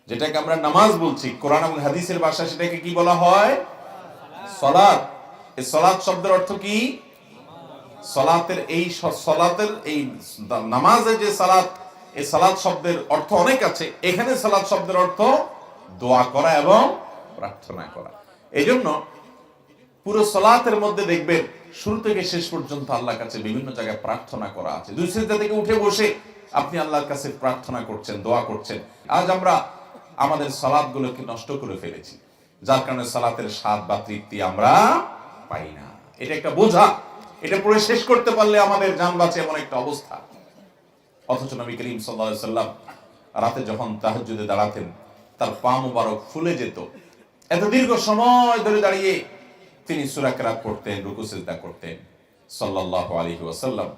যেটাকে আমরা নামাজ বলছি, কোরআন এবং হাদিসের ভাষা সেটাকে কি বলা হয়? সালাত। এই সালাত শব্দের অর্থ কি? সালাতের এই নামাজে যে সালাত, এই সালাত শব্দের অর্থ অনেক আছে। এখানে সালাত শব্দের অর্থ দোয়া করা এবং প্রার্থনা করা। এই জন্য পুরো সালাতের মধ্যে দেখবেন শুরু থেকে শেষ পর্যন্ত আল্লাহর কাছে বিভিন্ন জায়গায় প্রার্থনা করা আছে। দুই সিজদা থেকে উঠে বসে আপনি আল্লাহর কাছে প্রার্থনা করছেন, দোয়া করছেন। আজ আমরা আমাদের সালাতগুলোকে নষ্ট করে ফেলেছি, যার কারণে সালাতের স্বাদ বা তৃপ্তি আমরা পাই না। এটা একটা বোঝা, এটা পড়ে শেষ করতে পারলে আমাদের জান বাঁচে এমন একটা অবস্থা। অথচ নবী করিম সাল্লাল্লাহু আলাইহি ওয়াসাল্লাম রাতে যখন তাহাজ্জুদে দাঁড়াতেন, তার পা মুবারক ফুলে যেত। এত দীর্ঘ সময় ধরে দাঁড়িয়ে তিনি সূরা কিরাত পড়তেন, রুকু সিজদা করতেন সাল্লাল্লাহু আলাইহি ওয়াসাল্লাম।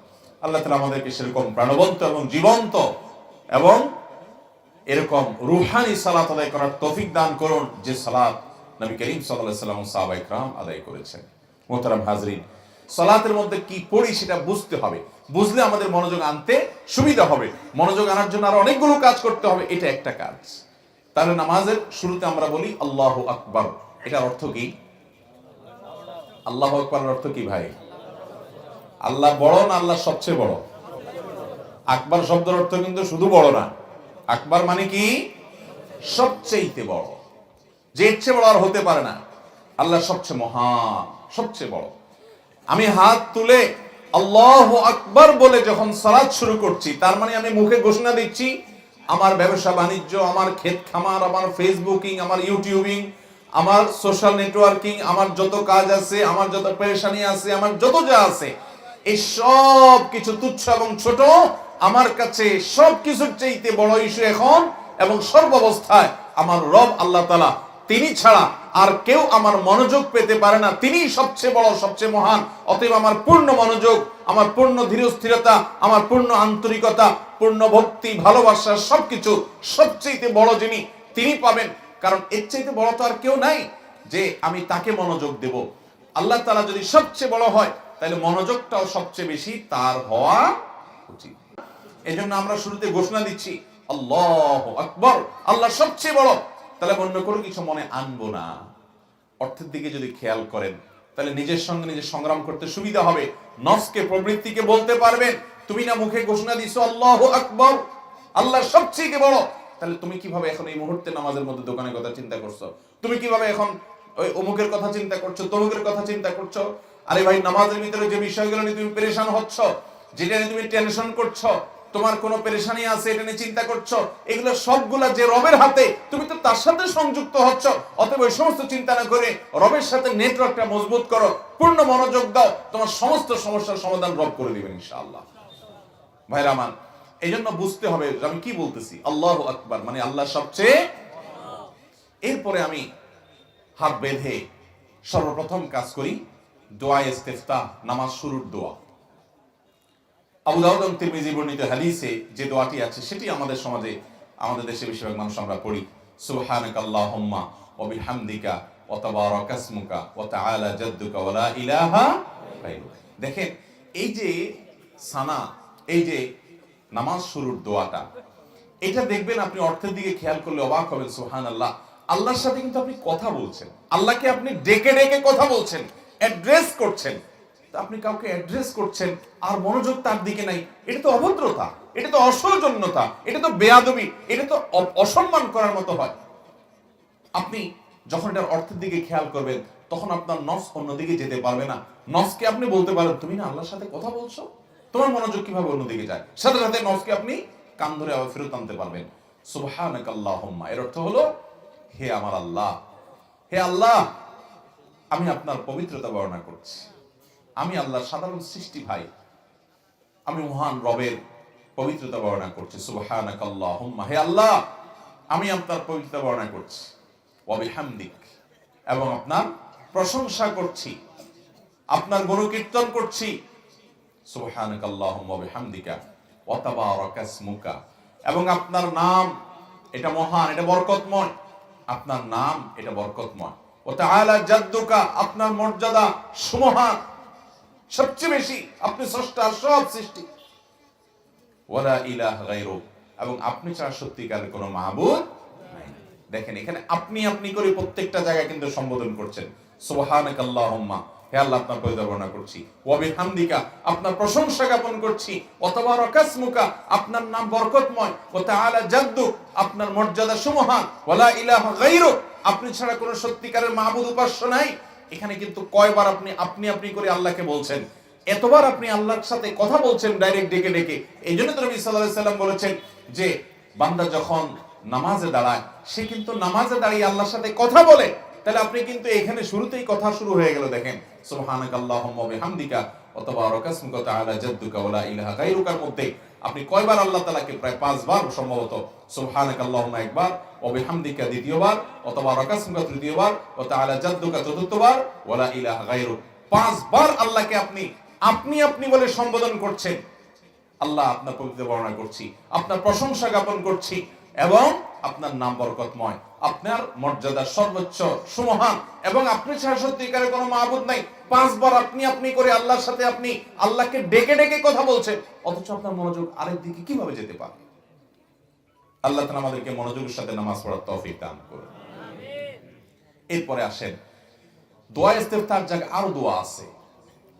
আল্লাহ তাআলা আমাদেরকে সেরকম প্রাণবন্ত এবং জীবন্ত এবং এরকম রূহানি সালাত আদায় করার তৌফিক দান করুন, যে সালাত নবী করিম সাল্লাল্লাহু আলাইহি ওয়াসাল্লাম ও সাহাবায়ে কেরাম আদায় করেছেন। মুহতারাম হাজরিন, সালাতের মধ্যে কি পড়ি সেটা বুঝতে হবে। বুঝলে আমাদের মনোযোগ আনতে সুবিধা হবে। মনোযোগ আনার জন্য আরো অনেকগুলো কাজ করতে হবে, এটা একটা কাজ। তাহলে নামাজের শুরুতে আমরা বলি আল্লাহু আকবার। এটার অর্থ কি? আল্লাহু আকবারের অর্থ কি ভাই? আল্লাহ বড় না আল্লাহ সবচেয়ে বড়? আকবার শব্দের অর্থ কিন্তু শুধু বড় না। আকবার মানে কি? সবচেয়ে বড়, যে এর চেয়ে বড় আর হতে পারে না। আল্লাহ সবচেয়ে মহান, সবচেয়ে বড়। আমি হাত তুলে আল্লাহু আকবার বলে যখন সালাত শুরু করছি, তার মানে আমি মুখে ঘোষণা দিচ্ছি আমার ব্যবসা বাণিজ্য, আমার ক্ষেত খামার, আমার ফেসবুকিং, আমার ইউটিউবিং, আমার সোশ্যাল নেটওয়ার্কিং, আমার যত কাজ আছে, আমার যত পেরেশানি আছে, আমার যত যা আছে, এই সব কিছু তুচ্ছ এবং ছোট আমার কাছে সবকিছুর চাইতে বড় ইস্যু এখন এবং সর্বাবস্থায় আমার রব আল্লাহ তাআলা, তিনি ছাড়া আর কেউ আমার মনোযোগ পেতে পারে না। তিনিই সবচেয়ে বড়, সবচেয়ে মহান। অতএব আমার পূর্ণ মনোযোগ, আমার পূর্ণ ধীরস্থিরতা, আমার পূর্ণ আন্তরিকতা, পূর্ণ ভক্তি, ভালোবাসা, সবকিছু সবচেয়ে বড় যিনি, তিনি পাবেন। কারণ এর চাইতে বড় তো আর কেউ নাই যে আমি তাকে মনোযোগ দেব। আল্লাহ তাআলা যদি সবচেয়ে বড় হয়, তাহলে মনোযোগটাও সবচেয়ে বেশি তার হওয়া উচিত। এজন্য আমরা শুরুতে ঘোষণা দিচ্ছি আল্লাহু আকবার, আল্লাহ সবচেয়ে বড়। তাহলে অন্য কোনো কিছু মনে আনবো না। অর্থের দিকে যদি খেয়াল করেন, তাহলে নিজের সঙ্গে নিজে সংগ্রাম করতে সুবিধা হবে। নফসকে, প্রবৃত্তিকে বলতে পারবেন, তুমি না মুখে ঘোষণা দিছো আল্লাহু আকবার, আল্লাহ সবচেয়ে বড়। তাহলে তুমি কিভাবে এখন এই মুহূর্তে নামাজের মধ্যে দোকানের কথা চিন্তা করছো? তুমি কিভাবে এখন ওই অমুকের কথা চিন্তা করছো, তমুকের কথা চিন্তা করছো? আরে ভাই, নামাজের ভিতরে যে বিষয়গুলো নিয়ে তুমি পেরেশান হচ্ছ, যেটা নিয়ে তুমি টেনশন করছো, তোমার কোনো পেরেশানি আছে, এটা নিয়ে চিন্তা করছো, এগুলো সবগুলা যে রবের হাতে, তুমি তো তার সাথে সংযুক্ত হচ্ছ। অতএব ওই সমস্ত চিন্তা না করে রবের সাথে নেটওয়ার্কটা মজবুত করো, পূর্ণ মনোযোগ দাও, তোমার সমস্ত সমস্যার সমাধান রব করে দিবেন ইনশাআল্লাহ। ভাইরা আমার, এই জন্য বুঝতে হবে আমি কি বলতেছি। আল্লাহু আকবার মানে আল্লাহ সবচেয়ে। এরপরে আমি হাত বেঁধে সর্বপ্রথম কাজ করি দোয়া ইস্তিফতাহ, নামাজ শুরুর দোয়া। আবু দাউদ এবং তিরমিজি বর্ণিত হাদিসে যে দোয়াটি আছে, সেটি আমাদের সমাজে, আমাদের দেশে বেশিরভাগ মানুষ আমরা পড়ি। সুবহানাকাল্লাহুম্মা ওয়া বিহামদিকা ওয়া তাবারাকা ইসমুকা ওয়া তাআলা জাদ্দুকা ওয়া লা ইলাহা গায়রুক। দেখেন, এই যে সানা, এই যে নামাজ শুরুর দোয়াটা, এটা দেখবেন আপনি অর্থের দিকে খেয়াল করলে অবাক হবেন। সুবহানাল্লাহ, আল্লাহর সাথে কিন্তু আপনি কথা বলছেন, আল্লাহকে আপনি ডেকে ডেকে কথা বলছেন, অ্যাড্রেস করছেন। আপনি কাউকে অ্যাড্রেস করছেন আর মনোযোগ তার দিকে নাই, এটা তো অভদ্রতা, এটা তো অসৌজন্যতা, এটা তো বেয়াদবি, এটা তো অসম্মান করার মতো হয়। আপনি যখন এটার অর্থের দিকে খেয়াল করবেন, তখন আপনার নফস অন্যদিকে যেতে পারবে না। নফসকে আপনি বলতে পারেন, তুমি না আল্লাহর সাথে কথা বলছো, তোমার মনোযোগ কিভাবে অন্যদিকে যায়? সাথে সাথে নফসকে আপনি কান ধরে আবার ফেরত আনতে পারবেন। সুবহানাকাল্লাহুম্মা এর অর্থ হলো, হে আমার আল্লাহ, হে আল্লাহ, আমি আপনার পবিত্রতা বর্ণনা করছি। আমি আল্লাহর সাধারণ সৃষ্টি ভাই, আমি মহান রবের পবিত্রতা বর্ণনা করছি। সুবহানাকাল্লাহুম্মা, হে আল্লাহ, আমি আপনার পবিত্রতা বর্ণনা করছি। ওয়া বিহামদিক, এবং আপনার প্রশংসা করছি, আপনার গুণকীর্তন করছি। সুবহানাকাল্লাহুম্মা ওয়া বিহামদিকা ওয়া তাবারাকা ইসমুকা, এবং আপনার নাম এটা মহান, এটা বরকতময়। আপনার নাম এটা বরকতময়। ওয়া তাআলা জাদ্দুকা, আপনার মর্যাদা সুমহান, সবচেয়ে বেশি, আপনি স্রষ্টা, সব সৃষ্টি। ওয়ালা ইলাহা গায়রুক, এবং আপনি ছাড়া সত্যিকারের কোনো মাবুদ নাই। দেখেন এখানে আপনি আপনি করে প্রত্যেকটা জায়গায় কিন্তু সম্বোধন করছেন। সুবহানাকাল্লাহুম্মা, হে আল্লাহ আপনার পবিত্র বর্ণনা করছি, ওয়া বিহামদিকা আপনার প্রশংসা জ্ঞাপন করছি, ওয়া তাবারাকাসমুকা আপনার নাম বরকতময়, ওয়া তাআলা জাদ্দুক আপনার মর্যাদা সুমহান, ওয়া লা ইলাহা গায়রুক আপনি ছাড়া কোনো সত্যিকারের মাবুদ উপাস্য নাই। এখানে কিন্তু কয়বার আপনি আপনি আপনি করে আল্লাহকে বলছেন, এতবার আপনি আল্লাহর সাথে কথা বলছেন ডাইরেক্ট ডেকে ডেকে। এই জন্য তো নবী সাল্লাল্লাহু আলাইহি সাল্লাম বলেছেন যে বান্দা যখন নামাজে দাঁড়ায় সে কিন্তু নামাজে দাঁড়িয়ে আল্লাহর সাথে কথা বলে। তাহলে আপনি কিন্তু এখানে শুরুতেই কথা শুরু হয়ে গেল। দেখেন সুবহানাকাল্লাহুম্মা ওয়া বিহামদিকা ওয়া তাবারাকা ইসমুকা ওয়া তাআলা জাদ্দুকা ওয়া লা ইলাহা গায়রুকার মধ্যে আপনি কয়বার আল্লাহ তাআলাকে? প্রায় 5 বার সম্ভবত। সুবহানাকাল্লাহুম্মা একবার, ওয়া বিহামদিকা দ্বিতীয়বার, ওয়া তাবারাকা ইসমুকা তৃতীয়বার, ওয়া তাআলা জাদ্দুকা চতুর্থবার, ওয়া লা ইলাহা গায়রুক 5 বার আল্লাহকে আপনি আপনি আপনি বলে সম্বোধন করছেন। আল্লাহ আপনার পবিত্র বর্ণনা করছি, আপনার প্রশংসা জ্ঞাপন করছি এবং আপনার নাম বরকতময়, আপনার মর্যাদা সর্বোচ্চ সুমহান এবং আপনি ছাড়া সত্যিকারের কোনো মাবুদ নাই। 5 বার আপনি আপনি করে আল্লাহর সাথে আপনি আল্লাহকে ডেকে ডেকে কথা বলছেন, অথচ আপনার মনোযোগ আরেক দিকে কিভাবে যেতে পারে? আল্লাহ তাআলা আমাদেরকে মনোযোগের সাথে নামাজ পড়ার তৌফিক দান করুন। এরপরে আসেন দোয়া ইস্তেফতার জায়গায় আরো দোয়া আছে।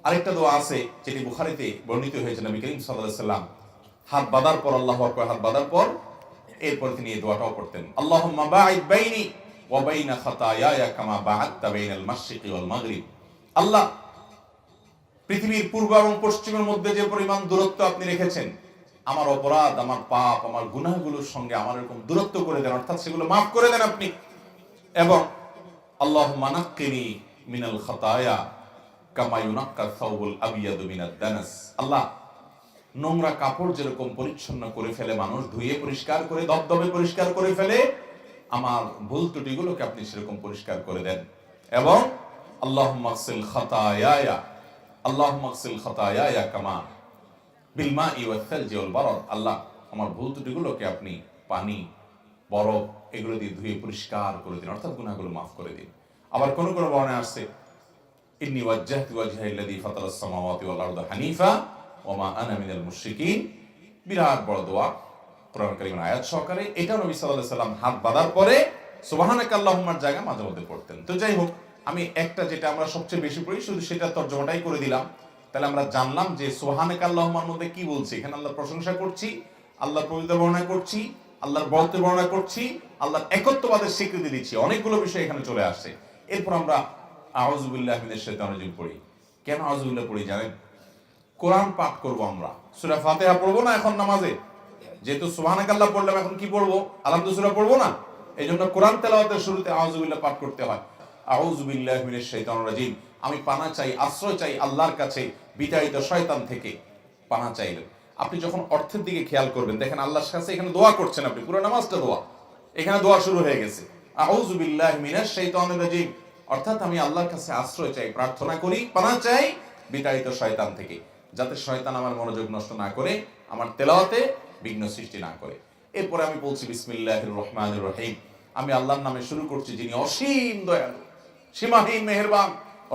আরেকটা দোয়া আছে যেটি বুখারীতে বর্ণিত হয়েছে। নবী করিম সাল্লাল্লাহু আলাইহি সাল্লাম হাত বাঁধার পর, আল্লাহু আকবার হাত বাঁধার পর এরপর তিনি এই দোয়াটাও করতেন, আল্লাহুম্মা বাঈদ বাইনি ওয়া বাইনা খাতায়ায়া কামা বা'আদতা বাইনাল মাশরিকি ওয়াল মাগরিব। আল্লাহ, পৃথিবীর পূর্ব এবং পশ্চিমের মধ্যে যে পরিমাণ দূরত্ব আপনি রেখেছেন, আমার অপরাধ, আমার পাপ, আমার গুনাহগুলোর সঙ্গে আমার এরকম দূরত্ব করে দেন, অর্থাৎ সেগুলো মাফ করে দেন আপনি। এবং আল্লাহুম্মা নাক্কিনি মিনাল খাতায়া কামা ইউনাক্কা সাওবুল আবিয়াদু মিনাদ দানাস। আল্লাহ, নোংরা কাপড় যেরকম পরিচ্ছন্ন করে ফেলে মানুষ, ধুয়ে পরিষ্কার করে দবদবে পরিষ্কার করে ফেলে, আমার ভুল ত্রুটিগুলোকে আপনি সেরকম পরিষ্কার করে দেন। এবং আল্লাহুম্মা আগসিল খাতায়ায়া, আল্লাহুম্মা আগসিল খাতায়ায়া কামা বিল মাই ওয়াস সালজি ওয়াল বারাদ। আল্লাহ, আমার ভুল ত্রুটিগুলোকে আপনি পানি, বরফ এগুলো দিয়ে ধুয়ে পরিষ্কার করে দিন, অর্থাৎ গুনাহগুলো মাফ করে দিন। আবার কোন কোন বর্ণনায় আসছে, ইন্নী ওয়াজ্জাহতু ওয়াজহিয়া লিল্লাযী ফাতারাস সামাওয়াতি ওয়াল আরদা হানিফা ওয়া মা আনা মিনাল মুশরিকিন। বিরাট বড় দোয়া, কোরআন কারীমের আয়াত সহকারে। এটা নবী সাল্লাল্লাহু আলাইহি সাল্লাম হাত বাঁধার পরে সুবহানাকাল্লাহুম্মার জায়গা মাঝে মধ্যে পড়তেন। তো যাই হোক, আমি একটা যেটা আমরা সবচেয়ে বেশি পড়ি শুধু সেটা তর্জমাটাই করে দিলাম। তাহলে আমরা জানলাম যে সুবহানাকাল্লাহুম্মার মধ্যে কি বলছি। এখানে আল্লাহর প্রশংসা করছি, আল্লাহর পবিত্র বর্ণনা করছি, আল্লাহর বরত্ব বর্ণনা করছি, আল্লাহর একত্ববাদের স্বীকৃতি দিচ্ছি। অনেকগুলো বিষয় এখানে চলে আসছে। এরপর আমরা আউযু বিল্লাহি মিনাশ শাইতানির রাজিম পড়ি। কেন আউযু বিল্লাহ পড়ি জানেন? কোরআন পাঠ করব আমরা, সূরা ফাতিহা পড়বো না এখন নামাজে? যেহেতু সুবহানাকাল্লাহ পড়লাম, এখন কি পড়বো? আলহামদুলিল্লাহ সূরা পড়বো না? এইজন্য কোরআন তেলাওয়াতের শুরুতে আউযু বিল্লাহ পাঠ করতে হয়। আউযু বিল্লাহি মিনাশ শাইতানির রাজিম, আমি পানা চাই, আশ্রয় চাই আল্লাহর কাছে বিতাড়িত শয়তান থেকে। পানা চাইলেন। আপনি যখন অর্থের দিকে খেয়াল করবেন, দেখেন আল্লাহর কাছে এখানে দোয়া করছেন আপনি, পুরো নামাজটা দোয়া। এখানে দোয়া শুরু হয়ে গেছে, আউযু বিল্লাহি মিনাশ শাইতানির রাজিম, অর্থাৎ আমি আল্লাহর কাছে আশ্রয় চাই, প্রার্থনা করি, পানা চাই বিতাড়িত শয়তান থেকে, যাতে শয়তান আমার মনোযোগ নষ্ট না করে, আমার তেলাওয়াতে বিঘ্ন সৃষ্টি না করে। এরপরে আমি বলছি বিসমিল্লাহির রহমানির রহিম, আমি আল্লাহর নামে শুরু করছি যিনি অসীম দয়ালু, সীমাহীন মেহেরবান,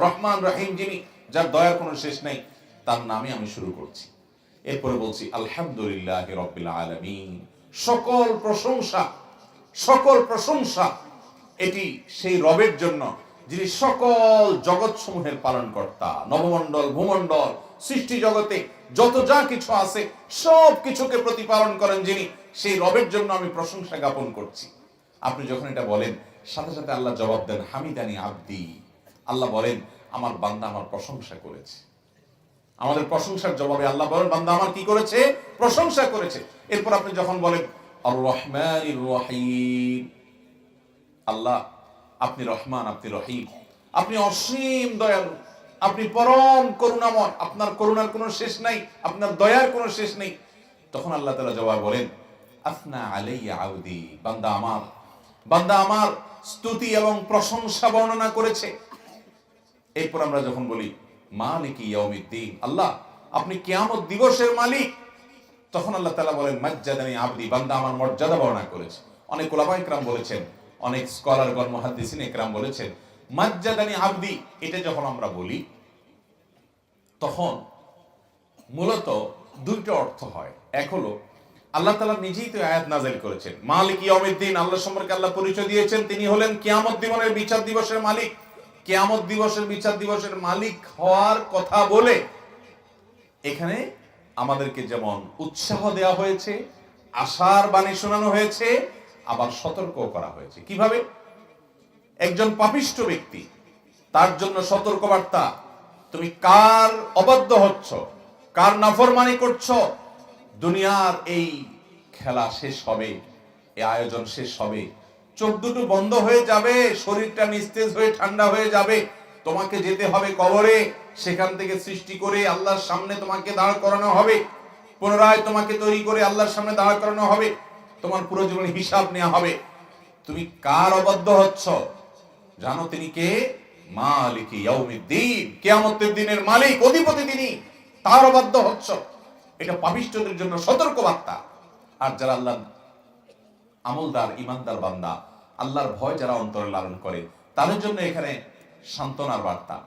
রহমান রহিম, যিনি যার দয়ার কোনো শেষ নেই, তার নামে আমি শুরু করছি। এরপরে বলছি আলহামদুলিল্লাহি রাব্বিল আলামিন, সকল প্রশংসা, সকল প্রশংসা এটি সেই রবের জন্য যিনি সকল জগৎ সমূহের পালনকর্তা। নবমণ্ডল, ভূমণ্ডল, সৃষ্টি জগতে যত যা কিছু আছে সব কিছুকে প্রতিপালন করেন যিনি, সেই রবের জন্য আমি প্রশংসা জ্ঞাপন করছি। আপনি যখন এটা বলেন, সাথে সাথে আল্লাহ জবাব দেন হামিদানি আব্দি। আল্লাহ বলেন আমার বান্দা আমার প্রশংসা করেছে। আমাদের প্রশংসার জবাবে আল্লাহ বলেন বান্দা আমার কি করেছে? প্রশংসা করেছে। এরপর আপনি যখন বলেন আর রহমানির রহিম, আল্লাহ আপনি রহমান, আপনি রহিম, আপনি অসীম দয়ালু, আপনি পরম করুণাময়, আপনার করুণার কোনো শেষ নাই, আপনার দয়ার কোনো শেষ নেই। তখন আল্লাহ তাআলা জবাব বলেন আসনা আলাইয়া আউদি, বান্দা আমার স্তুতি এবং প্রশংসা বর্ণনা করেছে। এরপর আমরা যখন বলি মালিকি ইয়াউমিদ্দিন, আল্লাহ আপনি কিয়ামত দিবসের মালিক, তখন আল্লাহ তাআলা বলেন মাজ্জাদানি আবদি, বান্দা আমার মর্যাদা বর্ণনা করেছে। অনেক উলামায়ে কেরাম বলেছেন, অনেক স্কলারগণ, মুহাদ্দিসিন একরাম বলেছেন মাজ্জাদানি আবদি, এটা যখন আমরা বলি তখন মূলত দুইটা অর্থ হয়। এক হলো আল্লাহ তাআলা নিজেই তো আয়াত নাযিল করেছেন। মালিক ইয়াউমিদ্দিন, আল্লাহ সম্পর্কে আল্লাহ পরিচয় দিয়েছেন তিনি হলেন কিয়ামত দিবসের বিচার দিবসের মালিক। কিয়ামত দিবসের বিচার দিবসের মালিক হওয়ার কথা বলে এখানে আমাদেরকে যেমন উৎসাহ দেওয়া হয়েছে, আশার বাণী শোনানো হয়েছে, আবার সতর্ক করা হয়েছে। কিভাবে? একজন পাপিষ্ঠ ব্যক্তি, তার জন্য সতর্কবার্তা, তুমি কার অবাধ্য হচ্ছ, কার নাফরমানি করছো। দুনিয়ার এই খেলা শেষ হবে, এই আয়োজন শেষ হবে, চোখ দুটো বন্ধ হয়ে যাবে, শরীরটা নিস্তেজ হয়ে ঠান্ডা হয়ে যাবে, তোমাকে যেতে হবে কবরে, সেখান থেকে সৃষ্টি করে আল্লাহর সামনে তোমাকে দাঁড় করানো হবে, পুনরায় তোমাকে তৈরি করে আল্লাহর সামনে দাঁড় করানো হবে, তোমার পুরো জীবনের হিসাব নেওয়া হবে। তুমি কার অবাধ্য হচ্ছ জানো? তিনি কে? মালিক ইয়াউমিদ্দিন, কিয়ামতের দিনের মালিক, অধিপতি তিনি, তার অবাধ্য হচ্ছ। এটা পাপিষ্ঠদের জন্য সতর্ক বার্তা। আর যারা আল্লাহ আমলদার ইমানদার বান্দা, আল্লাহর ভয় যারা অন্তরে লালন করে, তাদের জন্য এখানে সান্ত্বনার বার্তা।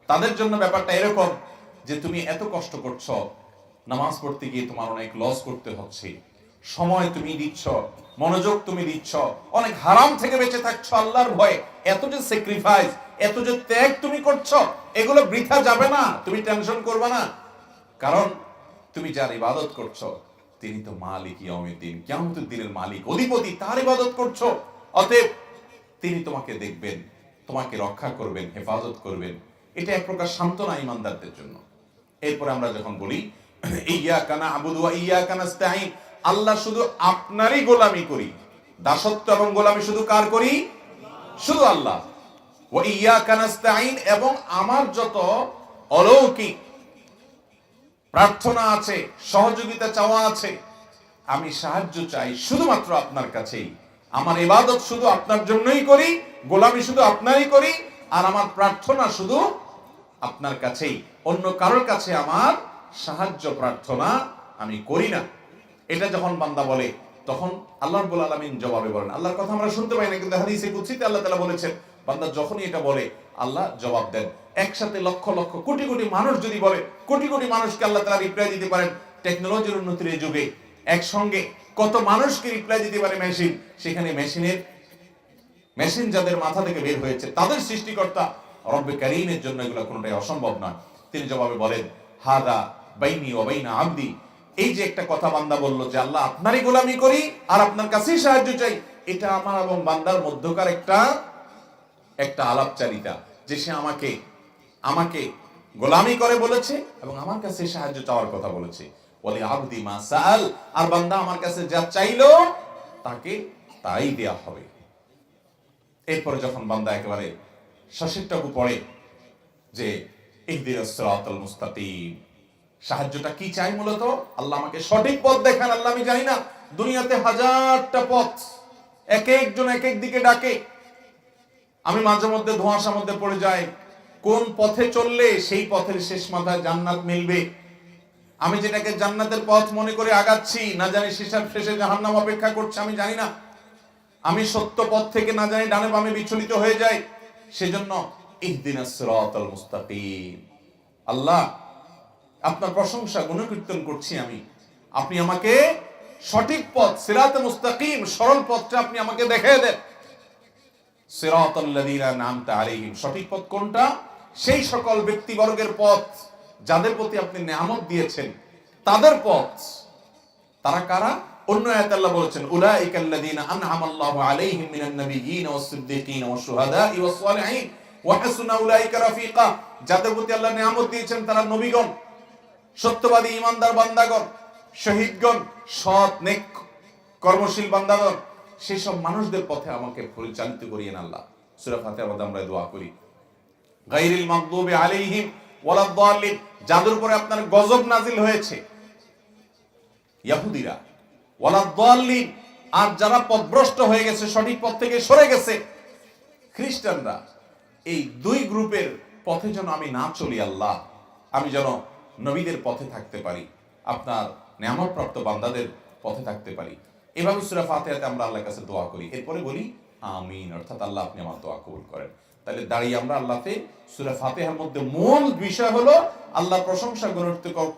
তাদের জন্য ব্যাপারটা এরকম যে তুমি এত কষ্ট করছো, নামাজ পড়তে গিয়ে তোমার অনেক লস করতে হচ্ছে, সময় তুমি দিচ্ছ, মনোযোগ তুমি দিচ্ছ, অনেক হারাম থেকে বেঁচে থাকছো আল্লাহর ভয়ে, এত যে স্যাক্রিফাইস, এত যে ত্যাগ তুমি করছো, এগুলো বৃথা যাবে না। তুমি টেনশন করবে না, কারণ তুমি যার ইবাদত করছো তিনি তো মালিক ইয়াউমিদ্দিন, কিয়ামতের দিনের মালিক, অধিপতি, তার ইবাদত করছো। অতএব তিনি তোমাকে দেখবেন, তোমাকে রক্ষা করবেন, হেফাজত করবেন। এটা এক প্রকার সান্ত্বনা ইমানদারদের জন্য। এরপরে আমরা যখন বলি ইয়াকা না'বুদু ওয়া ইয়াকা নাস্তাঈন, আল্লাহ শুধু আপনারই গোলামি করি, দাসত্ব এবং গোলামি শুধু কার করি? শুধু আল্লাহ। ওয়া ইয়াকা নাস্তাঈন, এবং আমার যত অলৌকিক প্রার্থনা আছে, সহযোগিতা চাওয়া আছে, আমি সাহায্য চাই শুধুমাত্র আপনার কাছেই। আমার ইবাদত শুধু আপনার জন্যই করি, গোলামি শুধু আপনারই করি, আর আমার প্রার্থনা শুধু আপনার কাছেই, অন্য কারোর কাছে আমার সাহায্য প্রার্থনা আমি করি না। এটা যখন বান্দা বলে তখন আল্লাহ রাব্বুল আলামিন জবাবে বলেন, আল্লাহর কথা আমরা শুনতে পাই না, কিন্তু হাদিসে কুদসিতে আল্লাহ তাআলা বলেছেন বান্দা যখনই এটা বলে আল্লাহ জবাব দেন। একসাথে লক্ষ লক্ষ কোটি কোটি মানুষ যদি বলে, কোটি কোটি মানুষকে আল্লাহ তাআলা রিপ্লাই দিতে পারেন। টেকনোলজির উন্নতির এই যুগে একসঙ্গে কত মানুষকে রিপ্লাই দিতে পারে মেশিন, সেখানে মেশিন যাদের মাথা থেকে বের হয়েছে, তাদের সৃষ্টিকর্তা রব্বে কারীমের জন্য এগুলো কোনোটাই অসম্ভব নয়। তিনি জবাবে বলেন হাদা বাইনি ওয়া বাইনা আবদি, এই যে একটা কথা বান্দা বলল যে আল্লাহ আপনারই গোলামি করি আর আপনার কাছেই সাহায্য চাই, এটা আমার এবং বান্দার মধ্যকার একটা আলাপচারিতা, যে সে আমাকে গোলামি করে বলেছে এবং আমার কাছে সাহায্য চাওয়ার কথা বলেছে। ওয়ালি আবদি মা সাআল, আর বান্দা আমার কাছে যা চাইলো তাকে তাই দেয়া হবে। এরপরে যখন বান্দা একেবারে শেষেরটুকু পড়ে যে ইহদিনাস সিরাতাল মুস্তাকিম, সাহায্যটা কি চাই? মূলত আল্লাহ আমাকে সঠিক পথ দেখান। আল্লাহ আমি জানি না, দুনিয়াতে হাজারটা পথ, এক একজন এক এক দিকে ডাকে, আমি মাঝে মধ্যে ধোঁয়াশার মধ্যে পড়ে যাই, কোন পথে চললে সেই পথের শেষ মাথায় জান্নাত মিলবে। আমি যেটাকে জান্নাতের পথ মনে করে আগাচ্ছি, না জানি শেষে জাহান্নাম অপেক্ষা করছে, আমি জানি না। আমি সত্য পথ থেকে না জানি ডানে বামে বিচলিত হয়ে যাই। সেজন্য ইহদিনাস সিরাতাল মুস্তাকিম, আল্লাহ আপনার প্রশংসা গুণকীর্তন করছি আমি, আপনি আমাকে সঠিক পথ, সিরাতে মুস্তাকিম, সরল পথটা আপনি আমাকে দেখিয়ে দেন। সিরাতাল লাযীনা আন'আমতা আলাইহিম, সঠিক পথ কোনটা? সেই সকল ব্যক্তিবর্গের পথ যাদের প্রতি আপনি নেয়ামত দিয়েছেন, তাদের পথ। তারা কারা? অন্য আয়াতে আল্লাহ বলেছেন উলাইকাল লাযীনা আন'আমাল্লাহু আলাইহিম মিনান নাবিয়্যিনা ওয়াস সিদ্দীকিনা ওয়াশ শুহাদাই ওয়াস সালিহিন ওয়া হাসুনা উলাইকা রাফিকা, যাদের প্রতি আল্লাহ নেয়ামত দিয়েছেন তারা নবীগণ, সত্যবাদী ইমানদার বান্দাগণ, শহীদগণ, সৎ নেক কর্মশীল বান্দাগণ, সেই সব মানুষদের পথে আমাকে পরিচালিত করিয়েন আল্লাহ। সূরা ফাতিহার মধ্যে আমরা দোয়া করি গায়রিল মাগদুবি আলাইহিম ওয়ালাদ দাল্লিন, যাদের উপরে আপনার গজব নাজিল হয়েছে, ইহুদিরা, ওয়ালাদ দাল্লিন, আর যারা পথভ্রষ্ট হয়ে গেছে, সঠিক পথ থেকে সরে গেছে, খ্রিস্টানরা, এই দুই গ্রুপের পথে যেন আমি না চলি আল্লাহ, আমি যেন নবীদের পথে থাকতে পারি, আপনার নেয়ামতপ্রাপ্ত বান্দাদের পথে থাকতে পারি। এভাবে সূরা ফাতিহাতে আমরা আল্লাহর কাছে দোয়া করি, এরপরে বলি আমিন, অর্থাৎ আল্লাহ আপনি আমার দোয়া কবুল করেন। তাহলে দাঁড়িয়ে আমরা আল্লাহতে সূরা ফাতিহার মধ্যে মূল বিষয় হলো আল্লাহ প্রশংসা